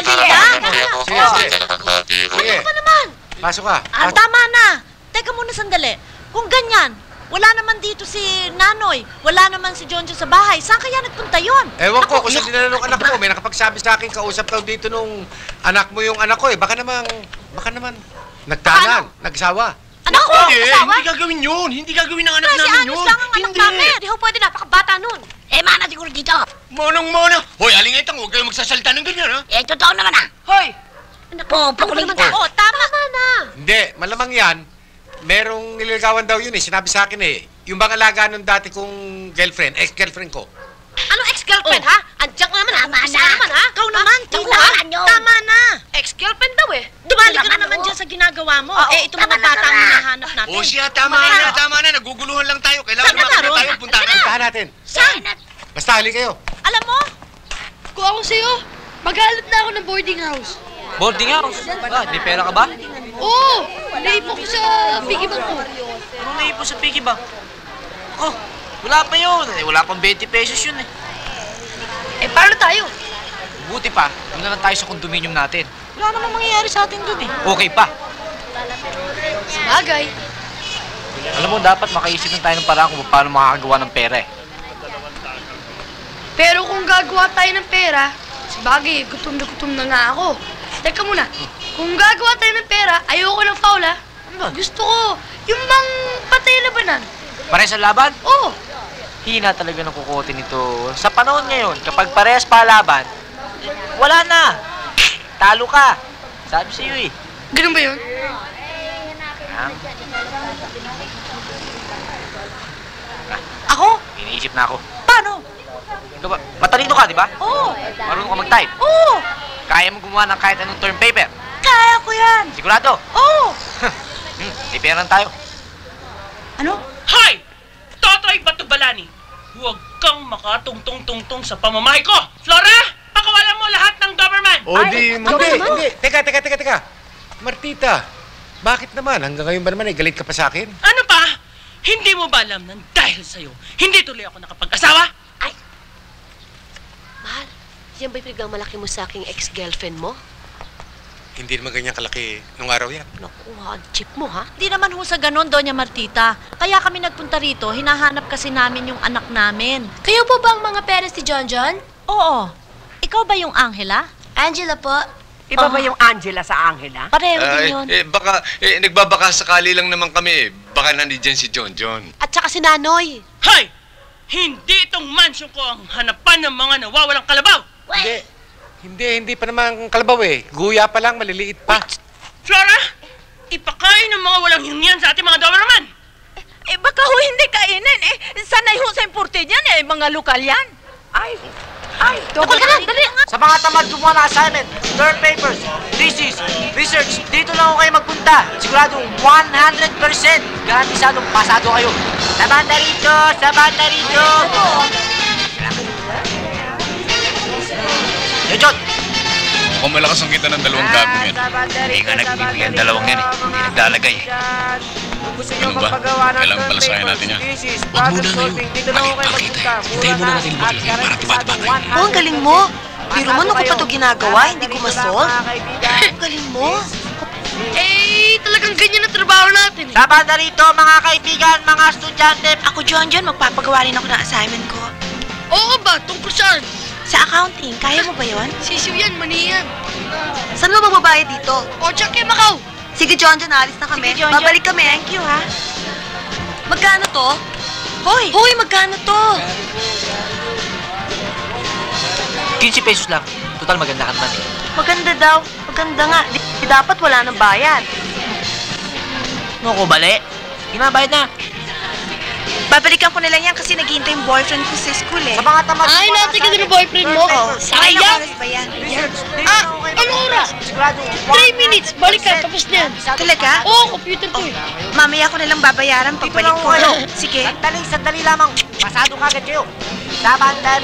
Sige. Ano naman? Pasok ka. Tama na. Teka muna sandali. Kung ganyan, wala naman dito si Nanoy. Wala naman si John sa bahay. Saan kaya nagpunta yun? Ewan ko, kung saan dinala nung anak ko. May nakapagsabi sa akin, kausap daw dito nung anak mo yung anak ko eh. Baka naman, nagtanan, nagsawa. Anak ko? Hindi gagawin yun. Hindi gagawin ng anak namin yun. Lang ang anak namin. Hindi ho pwede, napakabata nun. Mana siguro dito. Monong-mona. Hoy, alingitang, huwag kayong magsasalita ng ganyan, ha? Totoo naman ah. Hoy! Pakuling ka. Oh, tama na. Hindi, malamang yan. Merong nililigawan daw yun eh. Sinabi sa akin eh. Yung bang alaga nung dati kong girlfriend, ex-girlfriend ko. Anong ex-girlfriend, ha? Andiyan ka naman, ha? Tama Isa na. naman, ha? Ikaw naman, Tanggalan nyo. Tama na. Ex-girlfriend daw, eh. Dumali ka Tama na naman na, dyan sa ginagawa mo. Oo, Ito mga tama na, bata ang tama. hinahanap natin. O siya, tama na. Naguguluhan lang tayo. Kailangan Saan ka makita naroon? tayo. Punta na. Puntahan natin. Saan? Basta hali kayo. Alam mo? Kung ako sa'yo, maghanap na ako ng boarding house. Boarding house? May pera ka ba? Oo! Naipok ko sa piggy bank ko. Ano naipon sa piggy bank? Oh, wala pa yun. Wala pang 20 pesos yun eh. Paano tayo? Buti pa, doon na lang tayo sa condominium natin. Wala namang mangyayari sa atin doon eh. Okay pa. Sabagay. Alam mo, dapat makaisip na tayo ng paraan kung paano makakagawa ng pera eh. Pero kung gagawa tayo ng pera, sabagay, gutom na nga ako. Teka muna, kung gagawa tayo ng pera, ayoko ng foul ha. Gusto ko, yung bang patay labanan. Parehas ang laban? Oo. Hina talaga ng kukote nito. Sa panahon ngayon, kapag parehas pa laban, wala na. Talo ka. Sabi sa'yo eh. Ganun ba yun? Ako? Iniisip na ako. Paano? Ikaw ba? Matalino ka, di ba? Oo. Marunong ka mag-type? Oo. Kaya mo gumawa ng kahit anong term paper? Kaya ko yan. Sigurado? Oo. May pera tayo. Ano? Hoy! Totoy Batubalani! Huwag kang makatungtong-tungtong sa pamamahay ko! Flora! Pakawalan mo lahat ng Doberman! Hindi. Teka. Martita, bakit naman? Hanggang ngayon ba naman eh, galit ka pa sa akin? Ano pa? Hindi mo ba alam na dahil sa'yo, hindi tuloy ako nakapag-asawa? Mahal, yan ba'y pinagmamalaki mo sa aking ex-girlfriend mo? Hindi naman ganyan kalaki nung araw yan. Naku, ang cheap mo, ha? Di naman ho sa ganon, Doña Martita. Kaya kami nagpunta rito, hinahanap kasi namin yung anak namin. Kayo po ba ang mga parents ni John? Oo. Ikaw ba yung Angela? Angela po. Iba ba yung Angela sa Angela? Pareho din yun. Baka, nagbabaka sakali lang naman kami. Baka nandiyan si John John. At saka si Nanoy. Hay! Hindi itong mansion ko ang hanapan ng mga nawawalang kalabaw! Hindi pa naman kalabaw eh. Guya pa lang, maliliit pa. Flora, ipakain ng mga walang hingyan sa ating mga Doberman! Baka ho hindi kainin. Sanay ho sa importe niyan mga lokal yan. Ay, Naku, dali, dali. Sa mga tamad gumawa ng assignment, third papers, thesis, research, dito lang ako kayo magpunta. Siguradong 100% garantisadong pasado kayo. Sa banda rito! Sa banda rito! Yo, John! Kung malakas ang kita ng dalawang gagong yan. Hindi nga nagbibigay ang dalawang yan eh. Hindi naglalagay eh. Ganun ba? Kailangan palasayan natin yan. Huwag muna ngayon. Pakita. Hintayin muna natin lumaki para tiba-tiba. Oh, ang galing mo. Pero mo, ko pa ito ginagawa, hindi ko ma-solve. Ang galing mo. Talagang ganyan ang trabaho natin. Sa banda rito, mga kaibigan, mga estudyante. Ako, John, magpapagawa rin ako ng assignment ko. Oo ba? Tungkol saan? Sa accounting. Kaya mo ba yun? Sisiw yan, mani yan. Saan mo mababayad dito? O, check kay Macau. Sige, John, alis na kami. Sige, John. Babalik kami. Thank you, ha? Magkano to? Hoy, magkano to? 15 pesos lang. Total, maganda ka naman eh. Maganda daw. Maganda nga. Di dapat wala nang bayad. Naku, bali. Ginabayad na. Babalikan ko na lang yan kasi naghihintay yung boyfriend ko sa school eh. Sa mga tamad Ay, natin ka din yung boyfriend mo. Sayang! Ano oras? 3 minutes. Balik ka. Tapos na yan. Talaga? Oo, computer ko eh. Mamaya ko na lang babayaran pagbalik ko. Sige. Sandali lamang. Pasado kagad kayo. Sa banda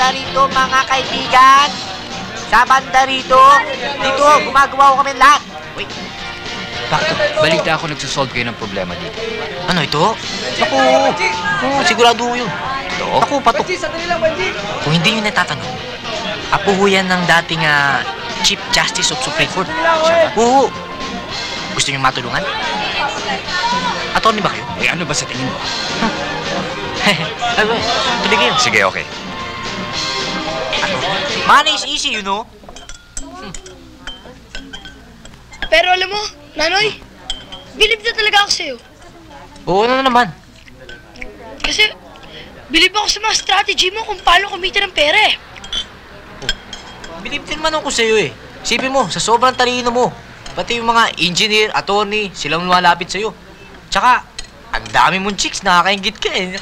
rito, mga kaibigan. Sa banda rito. Dito, gumagawa ko kami lahat. Wait. Bakit? Balita ako nagsusolve kayo ng problema dito. Ano ito? Naku, sigurado ko yun. Ito? Naku, patok. Kung hindi nyo natatanong, apo ho yan ng dating Chief Justice of Supreme Court. Oo. Gusto nyo matulungan? Attorney ba kayo? Ano ba sa tingin mo? Tuloy kayo. Sige, okay. Money is easy, you know. Pero alam mo, Nanoy, bilib na talaga ako sa'yo. Oo na naman. Kasi, bilib ako sa mga strategy mo kung paano kumita ng pera eh. Bilib din man ako sa'yo eh. Isipin mo, sa sobrang talino mo, pati yung mga engineer, attorney, silang lumalapit sa'yo. Tsaka, ang dami mong chicks, nakakaingit ka eh.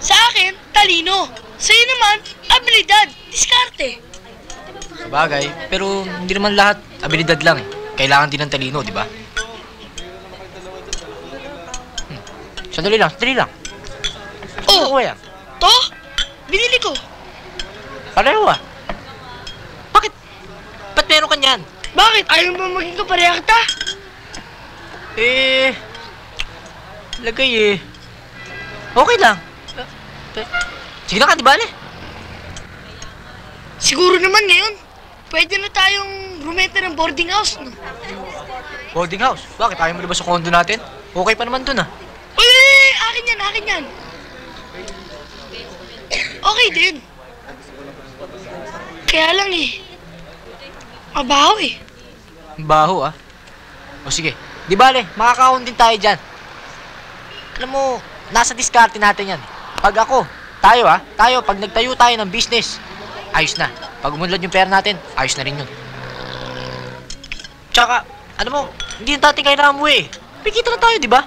Sa akin, talino. Sa'yo naman, abilidad, diskarte. Sabagay, pero hindi naman lahat abilidad lang eh. Kailangan din ng talino, di ba? Sandali lang. Oh, yan? To? Binili ko. Pareho ah. Bakit? Ba't meron ka niyan? Bakit? Ayaw mo maging kapareha kita? Lagay eh. Okay lang. Sige na ka, di bale? Siguro naman ngayon, pwede na tayong rumenta ng boarding house, no? Boarding house? Bakit? Ayaw mo na ba sa condo natin? Okay pa naman dun ah. Uy! Akin yan! Okay din. Kaya lang eh, mabaho eh. Baho ah. O sige, di bale, makakahon din tayo dyan. Alam mo, nasa diskarte natin yan. Pag tayo, pag nagtayo tayo ng business, ayos na. Pag umunlad yung pera natin, ayos na rin yun. Tsaka, alam mo, hindi yung dating kailangan mo eh. Pikita na tayo, di ba?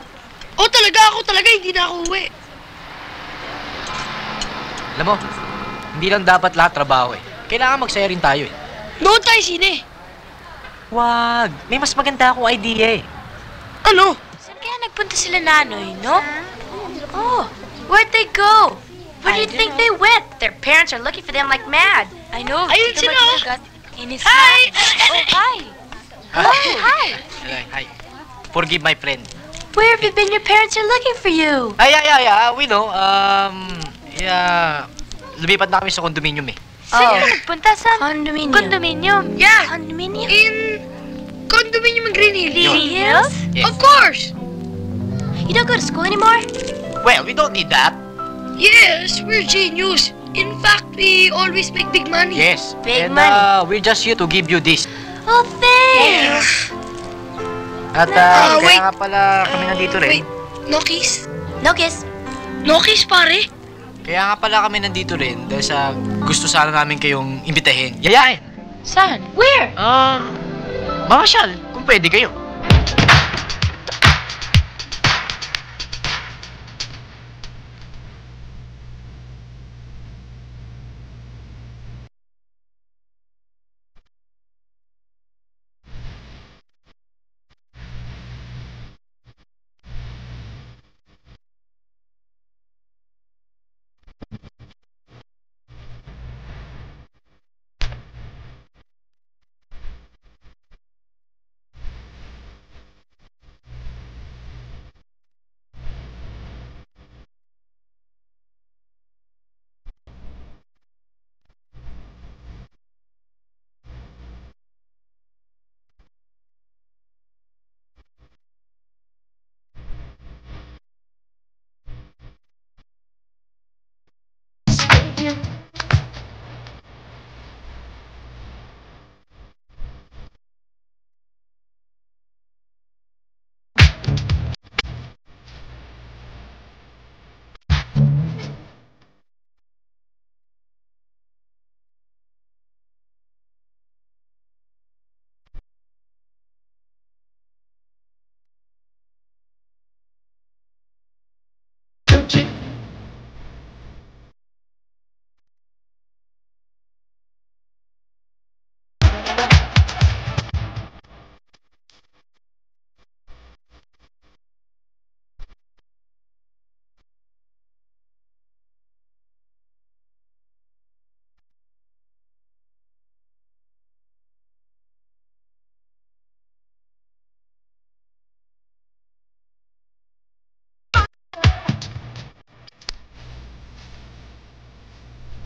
O talaga, ako talaga, hindi na ako uwi. Alam mo, hindi lang dapat lahat trabaho eh. Kailangan magsaya rin tayo eh. Noon tayo sine. Wag, may mas maganda akong idea eh. Ano? Saan kaya nagpunta sila Nanoy, no? Oh, where'd they go? Where do you think they went? Their parents are looking for them like mad. I know. Ayun sila. Hi! Oh, hi! Oh, hi! Hi. Forgive my friend. Where have you been? Your parents are looking for you. Yeah, we know. Lumipat na kami sa condominium eh. Saan ka nagpunta? Saan? Condominium? Yeah. Condominium? In condominium in Green Hills. Green Hills? Yes. Of course. You don't go to school anymore? Well, we don't need that. Yes, we're genius. In fact, we always make big money. Yes. Big And money. we're just here to give you this. Oh, thanks! At wait. kaya nga pala kami nandito rin. Wait, no kiss? No kiss? No kiss, pare? Kaya nga pala kami nandito rin dahil sa gusto sana namin kayong imbitahin. Yayain! Saan? Where? Mamasyal, kung pwede kayo.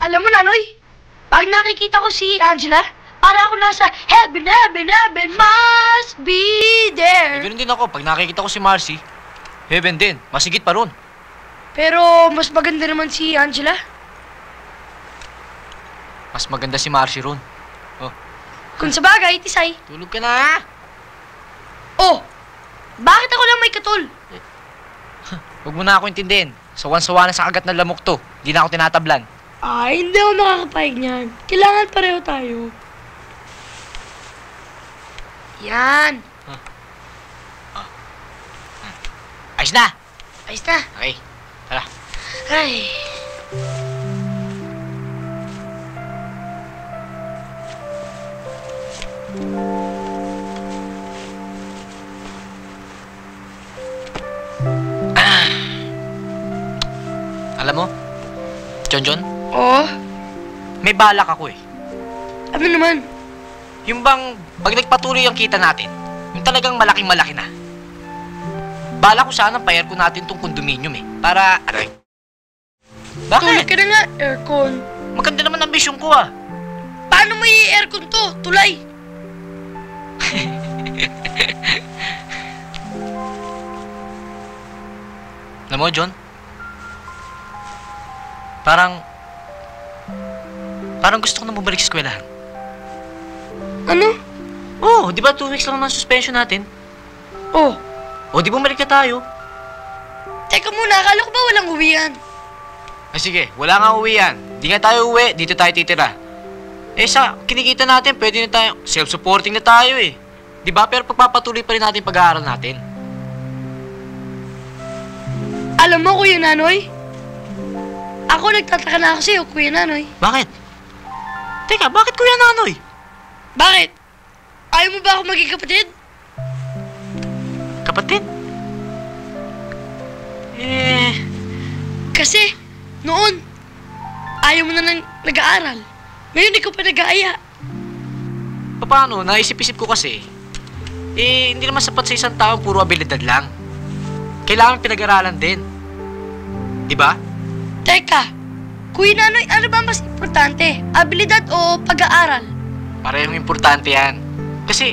Alam mo, Nanoy, pag nakikita ko si Angela, para ako nasa heaven, heaven, heaven, must be there. Ganun din ako, pag nakikita ko si Marcy, heaven din, masigit pa ron. Pero mas maganda naman si Angela. Mas maganda si Marcy ron. Oh. Kung sa bagay, Tisay. Tulog ka na! Oh, bakit ako lang may katul? Huwag mo na ako intindihin. Sawan-sawa na sa kagat ng lamok to. Hindi na ako tinatablan. Ay, hindi ako makakapayag niyan. Kailangan pareho tayo. Yan. Ayos na! Ayos na. Okay, tara. Ay. Alam mo, John? Oo? May balak ako eh. Ano naman? Yung bang, pag nagpatuloy ang kita natin, yung talagang malaking-malaki na. Balak ko sana pa-air ko natin tong kondominium eh. Para, aray. Bakit? Tulog ka na nga, aircon. Maganda naman ang vision ko ah. Paano may aircon to? Tulay. Alam mo, John? Parang gusto ko na bumalik sa eskwelahan. Ano? Oh, di ba 2 weeks lang naman suspension natin? Oh. O, di bumalik na tayo? Teka muna, akala ko ba walang uwian? Ay sige, wala nga uwian. Di nga tayo uwi, dito tayo titira. Eh sa kinikita natin, pwede na tayo, self-supporting na tayo eh. Di ba? Pero pagpapatuloy pa rin natin pag-aaral natin. Alam mo, Kuya Nanoy? Ako nagtataka na ako sa'yo, Kuya Nanoy. Bakit? Teka, bakit Kuya Nanoy? Bakit? Ayaw mo ba ako maging kapatid? Kapatid? Kasi, noon, ayaw mo na nang nag-aaral. Ngayon, ikaw pa nag-aaya. Paano? Naisip-isip ko kasi, hindi naman sapat sa isang tao puro abilidad lang. Kailangan pinag-aralan din. Diba? Teka, Kuya Nanoy, ano ba mas importante? Abilidad o pag-aaral? Parehong importante yan. Kasi,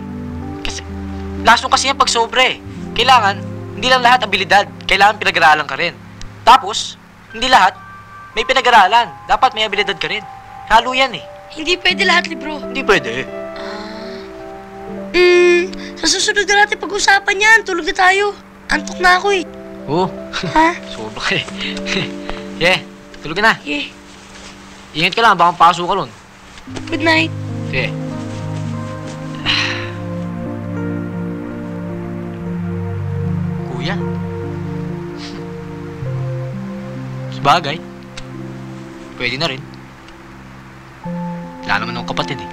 laso kasi yan pag sobre. Kailangan, hindi lang lahat abilidad. Kailangan pinag-aralan ka rin. Tapos, hindi lahat, May pinag-aralan. Dapat may abilidad ka rin. Halo yan eh. Hindi pwede lahat, libro. Hindi pwede. Sa susunod na natin pag-usapan yan. Tulog na tayo. Antok na ako eh. Oo. Ha? Sobra ka eh. Yeah, tulog ka na. Yeah. Ingat ka lang, baka pasok ka nun. Good night. Okay. Kuya. Sabagay. Pwede na rin. Wala naman akong kapatid eh.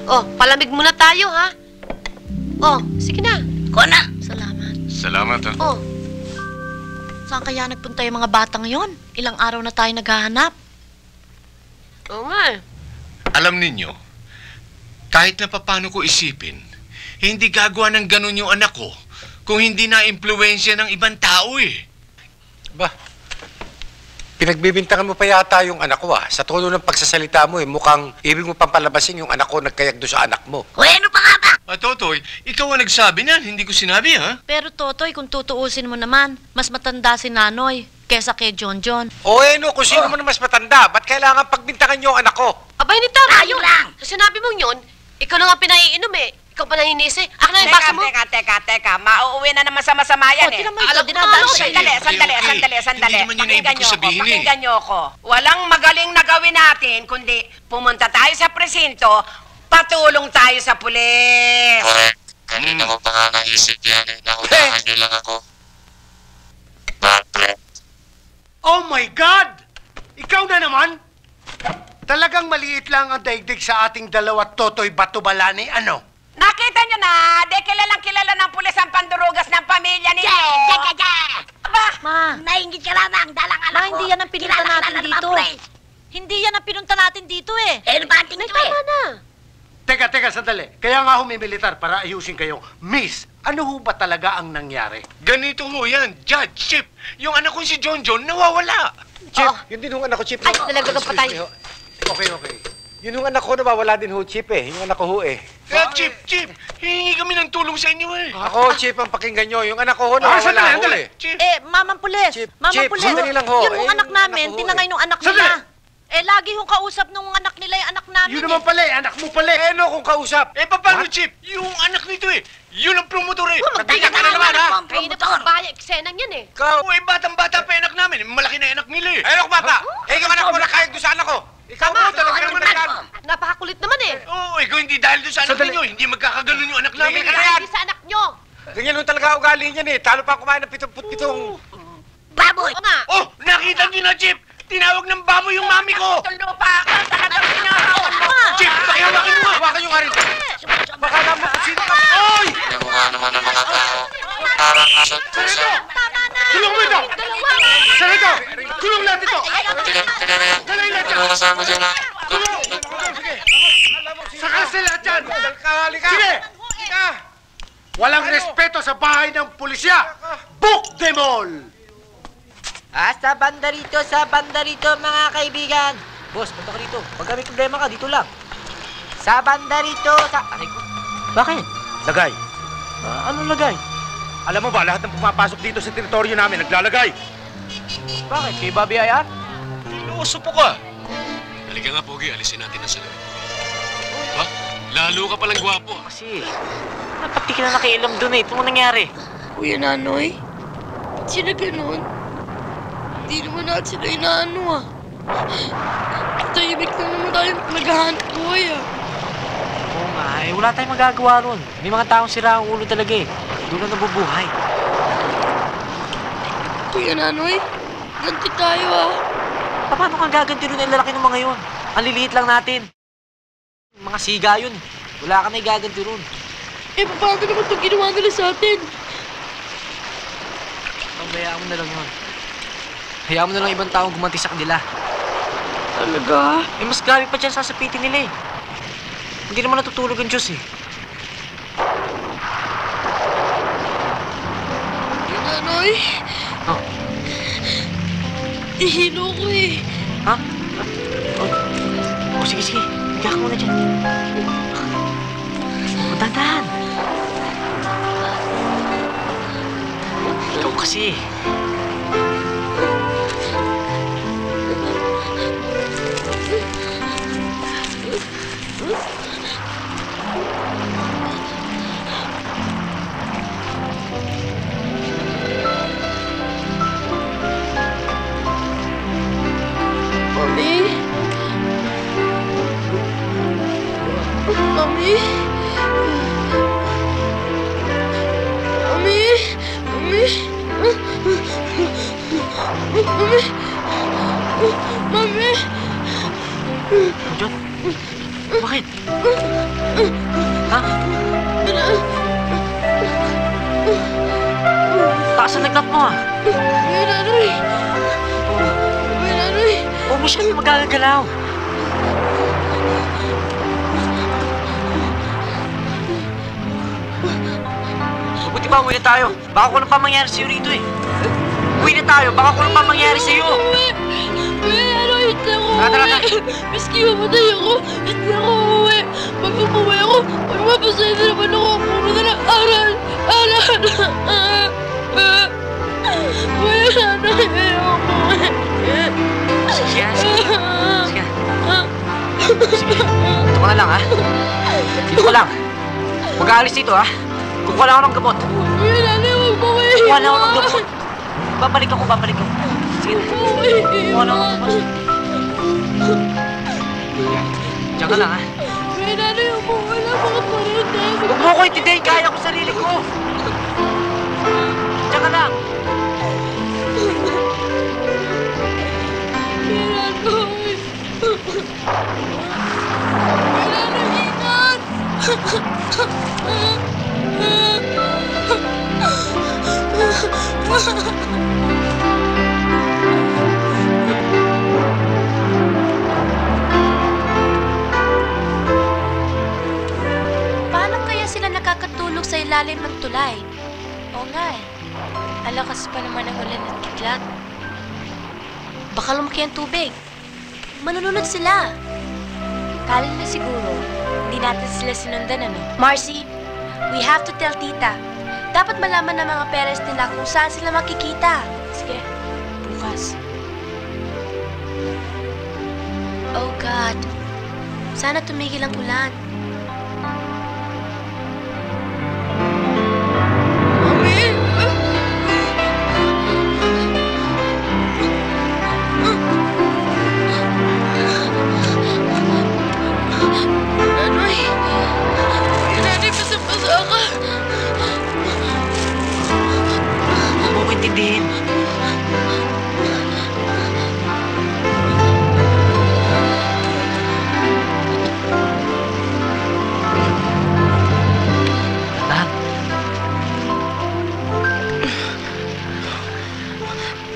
Oh, palamig muna tayo, ha? Oh, sige na. Ko na. Salamat. Salamat, ha? Oh. Saan kaya nagpunta yung mga batang yon? Ilang araw na tayo naghahanap. Oo nga. Alam ninyo, kahit na paano ko isipin, hindi gagawa ng ganun yung anak ko kung hindi na-impluwensya ng ibang tao eh. Ba, pinagbibintangan mo pa yata yung anak ko Sa tono ng pagsasalita mo mukhang ibig mo pang palabasin yung anak ko nagkayag doon sa anak mo. Ano pa nga ba? Totoy, ikaw ang nagsabi niyan, hindi ko sinabi ha? Pero Totoy, kung tutuusin mo naman, mas matanda si Nanoy kesa kay John John. Kung sino mo na mas matanda, ba't kailangan pagbintangan yung anak ko? Abay, hindi tama Tayo yun. lang. Sa sinabi mong yun, ikaw na nga pinaiinom eh. Ikaw pa naninisi. Ako na yung basa mo. Teka. Mauuwi na naman sa masama yan eh. Tingnan mo ito, dinadaan siya. Sandali. Hindi naman yun ang ibig ko sabihin eh. Pakinggan niyo ako. Walang magaling na gawin natin, kundi pumunta tayo sa presinto, patulong tayo sa pulis. Correct. Kanina ko pa nga naisip yan eh. Naunahan niyo lang ako. Bad breath. Oh my God! Ikaw na naman? Talagang maliit lang ang daigdig sa ating dalawa Totoy Batubalani, ano? Nakita niyo na, kilala ng pulis ang pandurugas ng pamilya ninyo. Aba, nainggit ka lamang, dalang anak Ma, ko. hindi yan ang pinunta Kilala natin ng dito. pulis. Hindi yan ang pinunta natin dito eh. Eh, ba ang tingin ko eh? na. Teka, sandali. Kaya nga humimilitar para ayusin kayo. Miss, ano ho ba talaga ang nangyari? Ganito ho yan, Judge, Chip. Yung anak ko si John John nawawala. Chip, yun din yung anak ko, Chip. Ay, talaga ka patay. Okay. Yun yung anak ko nawawala din ho, Chip eh. Yung anak ko ho eh. Kaya Chip, hihingi kami ng tulong sa inyo eh. Ako, Chip, ang pakinggan nyo. Yung anak ko ho nawawala ho eh. Mamang pulis. Mamang Chip, pulis. sandali lang ho. Yung anak namin, tinangay nung anak nila. Lagi hong kausap nung anak nila yung anak namin. Yun naman pala anak mo pala eh. Ano kung kausap? Paano, Chip? Yung anak nito eh. Yun ang promotor eh. Magtaka ka na naman ha? Ay, na pa bahay, eksenang yan eh. Batang-bata pa anak namin. Malaki na anak nila eh. Anak bata! Yung anak ko nakayag doon sa anak ko. Ikaw mo, talaga naman nagkano. Napakakulit naman eh. Oo, ikaw hindi dahil doon sa anak ninyo. Hindi magkakaganon yung anak namin. Hindi sa anak nyo. Ganyan nun talaga ugali niyan eh. Talo pa kumain ng pitong-pitong. Baboy! Oh, nakita niyo na, Chip. Tinawag ng baboy yung mami ko. Lupa ka, talagang pinahawan mo. Chip, pakihawakin mo. Hawakan nyo nga rin. Baka naman kung sino ka. Oy! Yung nga naman ang mga tao. Parang asat puso. Tulong mo ito! Sarito! Tulong natin ito! Dalayin natin. Ano kasama dyan ha? Saka sa lahat dyan! Halika! Sige! Walang respeto sa bahay ng pulisya! Book them all! Sa banda rito, mga kaibigan. Boss, punta ka dito. Pagka may problema ka, dito lang. Sa banda rito, Aray ko. Bakit? Lagay. Anong lagay? Alam mo ba, lahat ng pumapasok dito sa teritoryo namin, naglalagay. Bakit? Kay Bobby Ayar? Inuuso po ka. Halika nga, Pogi. Alisin natin ang salamin. Ba? Lalo ka palang gwapo. Kasi, napati ka na nakialam dun eh. Ito mo nangyari. Kuya Nanoy, sila ganun. Hindi naman natin sila inaano Tahimik lang naman tayo naghahanap buhay Oo nga eh. Wala tayong magagawa ron. May mga taong sira ang ulo talaga eh. Doon na nabubuhay. Kuya Nanoy, ganti tayo Paano kang gaganti rin ang lalaki ng mga yun? Ang liliit lang natin. Mga siga yun. Wala ka na igaganti ron. Paano naman itong ginawa nila sa atin? Hayaan mo na lang yun. Hayaan mo na lang ibang taong gumanti sa kanila. Talaga? Mas grabe pa dyan sasapitin nila eh. Hindi naman natutulog ang Diyos eh. Kuya Nanoy? Hihilo ko eh. Ha? Oh, sige, sige. Higa ka muna dyan. Dahan-dahan. Ikaw kasi. Mami? Mami? Mami? Mami? Mami? Mami? John? Bakit? Ha? Taas ang nagnat mo, ah. May nanay. May nanay. Huwag mo siya magagalaw. Mabuti ba, uwi na tayo. Baka kung ano pa mangyari sa'yo rito eh. Uwi na tayo, baka kung ano pa mangyari sa'yo. May nanay, hindi ako uwi. Miski mamatay ako, hindi ako uwi. Pag umuwi ako, magpapasaya na naman ako. Puro na lang aral. Aral. May nanay, ayoko uwi. Sige, sige. Sige. Sige. Dito ka na lang, ha? Dito ka lang. Mag-aalis dito, ha? Kukuha lang ako ng gamot. May nanay, huwag mo kayo. Kukuha lang ako ng gamot. Babalik ako, babalik ako. Sige. Kukuha lang ako ng gamot. Diyan ka lang, ha? May nanay, huwag mo wala mga parente. Huwag mo ko intindihin, kaya ko sarili ko. Diyan ka lang. May nanay. May nanay, ingat. Paano kaya sila nakakatulog sa ilalim ng tulay? Oo nga eh. Alakas pa naman ang ulan at kidlat. Baka lumaki ang tubig. Manununod sila. Kala na siguro, hindi natin sila sinundan, ano? Marcy, we have to tell Tita. Dapat malaman ng mga parents nila kung saan sila makikita. Sige, bukas. Oh God, sana tumigil ang ulan. Intindihin. Tahan.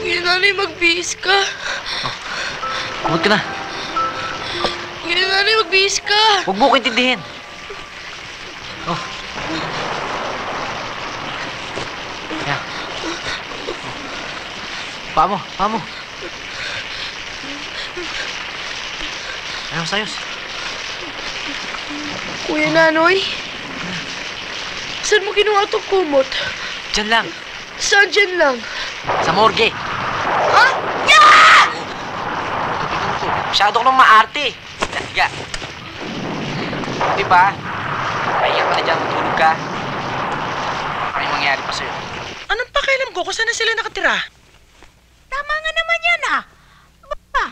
Kuya Nanay, magbihis ka. Kumot ka na. Kuya Nanay, magbihis ka. Huwag mo ko intindihin. Oh. Yan. Paa mo, paa mo. Ayos, ayos. Kuya Nanoy, saan mo kinuha itong kumot? Diyan lang. Saan dyan lang? Sa morgue. Ha? Yeah! Masyado ko nang maarte. Higa. Di ba? Pahinga ka na dyan, matulog ka. Ano yung mangyari pa sa'yo? Anong pakialam ko kung saan na sila nakatira? Tama nga naman yan, ah. Ba,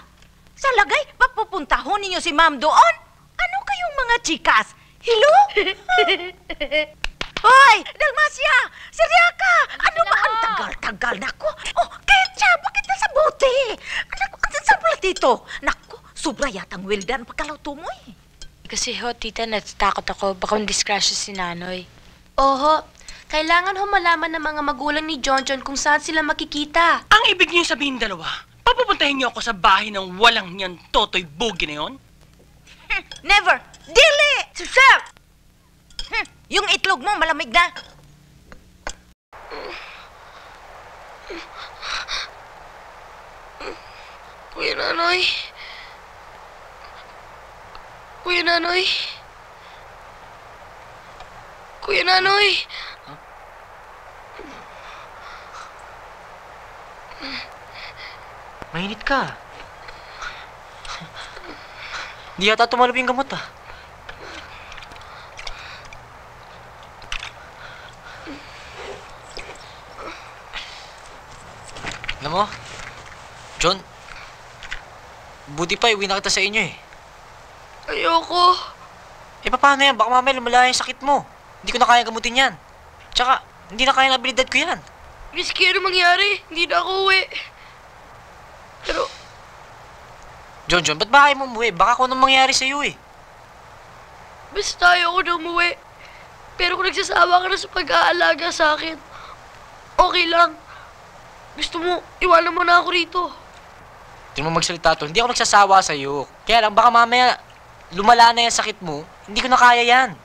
sa lagay, papupuntahon ninyo si Ma'am doon? Ano kayong mga chikas? Hello? Hoy, Dalmacia! Serya ka! Ano ba ang tagal-tagal? Naku! Oh, Ketcha! Bakit nasa bote? Naku, ang pala dito? Naku, sobra yatang well done pagkalauto mo eh. Kasi ho, tita, natatakot ako. Baka disgrasya si Nanoy. Oho, kailangan ho malaman ng mga magulang ni John kung saan sila makikita. Ang ibig niyo sabihin, dalawa, papupuntahin niyo ako sa bahay ng walang niyan totoy bugi na yon? Never! Dili! Sir! Yung itlog mo malamig na. Kuya Nanoy. Kuya Nanoy. Kuya Nanoy. Mainit ka. Hindi yata tumalab yung gamot ah. Alam mo, John, buti pa iuwi na kita sa inyo eh. Ayoko. Eh paano yan? Baka mamaya lumala yung sakit mo. Hindi ko na kaya gamutin yan. Tsaka, hindi na kaya ng abilidad ko yan. Miski ano mangyari, hindi na ako uwi. Pero, John, ba't ba kayo mo umuwi? Baka kung anong mangyari sa'yo eh. basta ayoko na umuwi. Pero kung nagsasawa ka na sa pag-aalaga sa akin, okay lang. Gusto mo, iwanan mo na ako rito. Hindi mo magsalita to. Hindi ako nagsasawa sa'yo. Kaya lang, baka mamaya lumala na yung sakit mo. Hindi ko na kaya yan.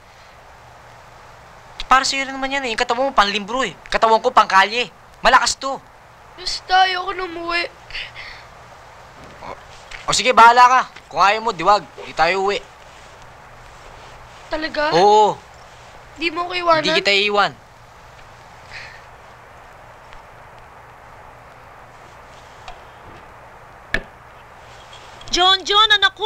Para sa'yo rin naman yan eh. Yung katawan mo, panlimbro eh. Katawan ko, pangkalye. Malakas to. Basta ayoko na umuwi. O sige, bahala ka. Kung ayaw mo, diwag. Hindi tayo uwi. Talaga? Oo. Di mo ko iwanan? Hindi kita iiwan. John, anak ko!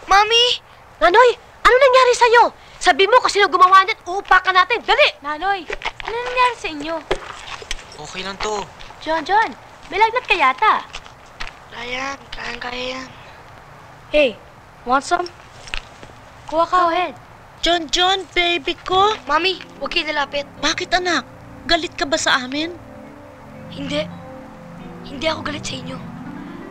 Mami! Nanoy, ano nangyari sa'yo? Sabi mo kung sino gumawa niyan, uupakan natin. Dali! Nanoy, ano nangyari sa inyo? Okay lang to. John, may lagnat ka yata. Ryan, kayang-kaya yan. Hey, want some? Kuha ka. Go ahead. John, baby ko. Mami, huwag kayo nalapit. Bakit anak? Galit ka ba sa amin? Hindi. Hindi ako galit sa inyo.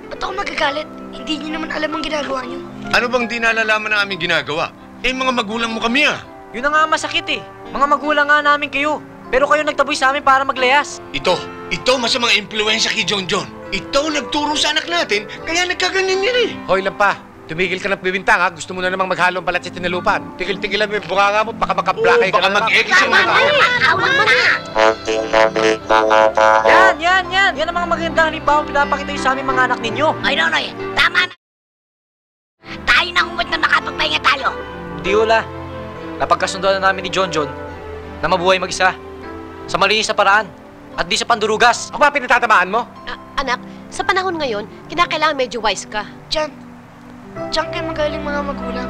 Ba't ako magagalit? Hindi niyo naman alam ang ginagawa niyo. Ano bang di nalalaman ng aming ginagawa? Eh, mga magulang mo kami ah. Yun na nga masakit eh. Mga magulang nga namin kayo. Pero kayo nagtaboy sa amin para maglayas. Ito masamang impluensya kay John. Ito nagturo sa anak natin, kaya nagkaganyan yan eh. Hoy lang pa, tumigil ka ng bibintang ha. Gusto mo na namang maghalong balat sa tinalupan. Tigil-tigilan mo yung bunganga mo, baka makablakay ka baka na mag-ekis yung mga tao. Yan ang mga magandang halimbawa pinapakita yung sa aming mga anak ninyo. Ay, Nonoy, tama na. Tayo nang umut na makapagpahinga tayo. Di wala. Napagkasunduan na namin ni John na mabuhay mag-isa. Sa malinis na paraan. At di sa pandurugas. Ako ba pinatatamaan mo? Anak, sa panahon ngayon, kinakailangan medyo wise ka. Diyan kayo magaling mga magulang.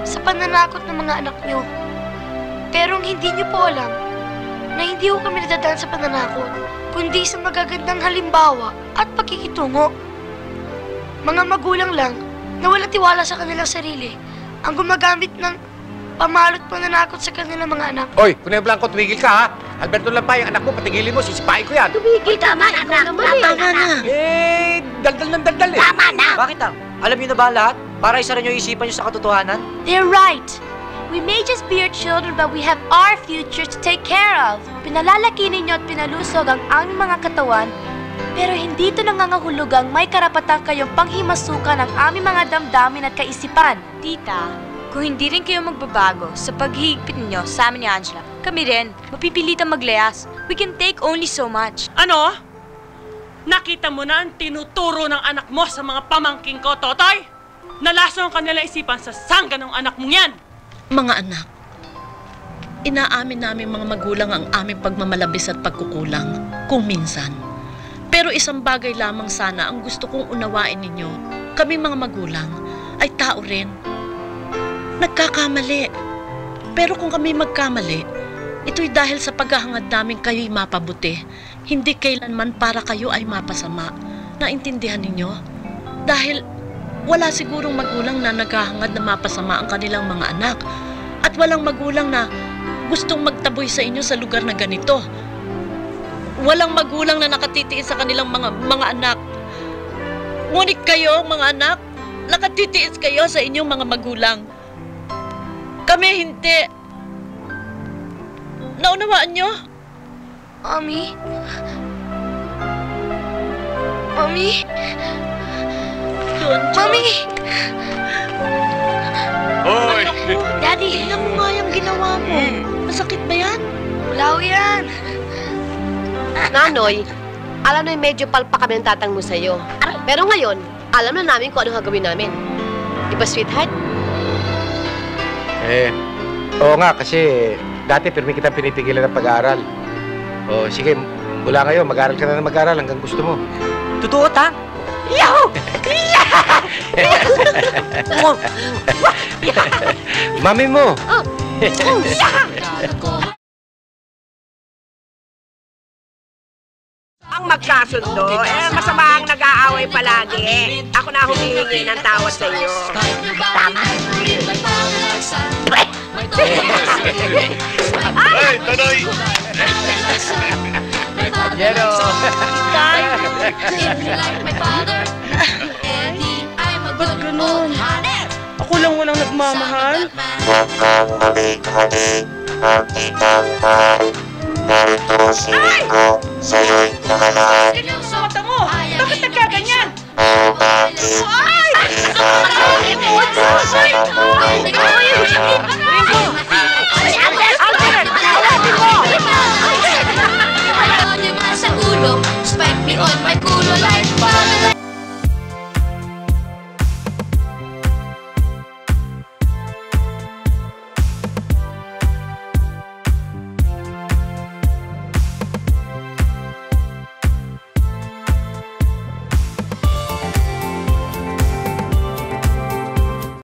Sa pananakot ng mga anak niyo. Pero hindi niyo po alam na hindi ko kami nadadaan sa pananakot, kundi sa magagandang halimbawa at pakikitungo. Mga magulang lang na wala tiwala sa kanilang sarili ang gumagamit ng pamalot pananakot sa kanilang mga anak. Hoy, Kunay Blanco, tumigil ka ha. Alberto lang pa, yung anak mo, patigilin mo, sisipain ko yan. Tumigil ka Tama na, anak. Tama na. Eh, daldal ng daldal eh. Tama na. Bakit ang? Alam niyo na ba ang lahat? Para isa rin yung isipan niyo sa katotohanan? They're right. We may just be your children, but we have our future to take care of. Pinalalaki ninyo at pinalusog ang aming mga katawan, pero hindi ito nangangahulugang may karapatan kayong panghimasukan ang aming mga damdamin at kaisipan. Tita, kung hindi rin kayo magbabago sa paghihigpit ninyo sa amin ni Angela, kami rin, mapipilitang maglayas. We can take only so much. Ano? Nakita mo na ang tinuturo ng anak mo sa mga pamangking ko, Totoy? Nalaso ang kanila isipan sa sangga ng anak mong yan. Mga anak, inaamin namin mga magulang ang aming pagmamalabis at pagkukulang, kung minsan. Pero isang bagay lamang sana ang gusto kong unawain ninyo. Kami mga magulang ay tao rin. Nagkakamali. Pero kung kami magkamali, ito'y dahil sa paghahangad namin kayo'y mapabuti. Hindi kailanman para kayo ay mapasama. Naintindihan ninyo? Dahil wala sigurong magulang na naghahangad na mapasama ang kanilang mga anak. At walang magulang na gustong magtaboy sa inyo sa lugar na ganito. Walang magulang na nakatitiis sa kanilang mga anak. Ngunit kayo, mga anak, nakatitiis kayo sa inyong mga magulang. Kami hindi. Naunawaan nyo? Mami? Mami? Mami! Hoy! Daddy, tingnan mo nga yung ginawa mo. Masakit ba yan? Wala ko yan. Nanoy, alam na medyo palpa kami ng tatang mo sa'yo. Pero ngayon, alam na namin kung ano gagawin namin. Di ba, sweetheart? Oo nga, kasi dati pirmi kitang pinipigilan ng pag-aaral. Sige, mula ngayon, mag-aaral ka na ng mag-aaral hanggang gusto mo. Totoo, Tang? Yahoo! Mami mo! Ang magkasundo, masama ang nag-aaway palagi. Ako na humihingi ng tawad sa iyo. Tama. Hey, Tonoy! Jero! Ba't ganun? Ako lang walang nagmamahal? Narito si Rico, sa'yo'y nangalan.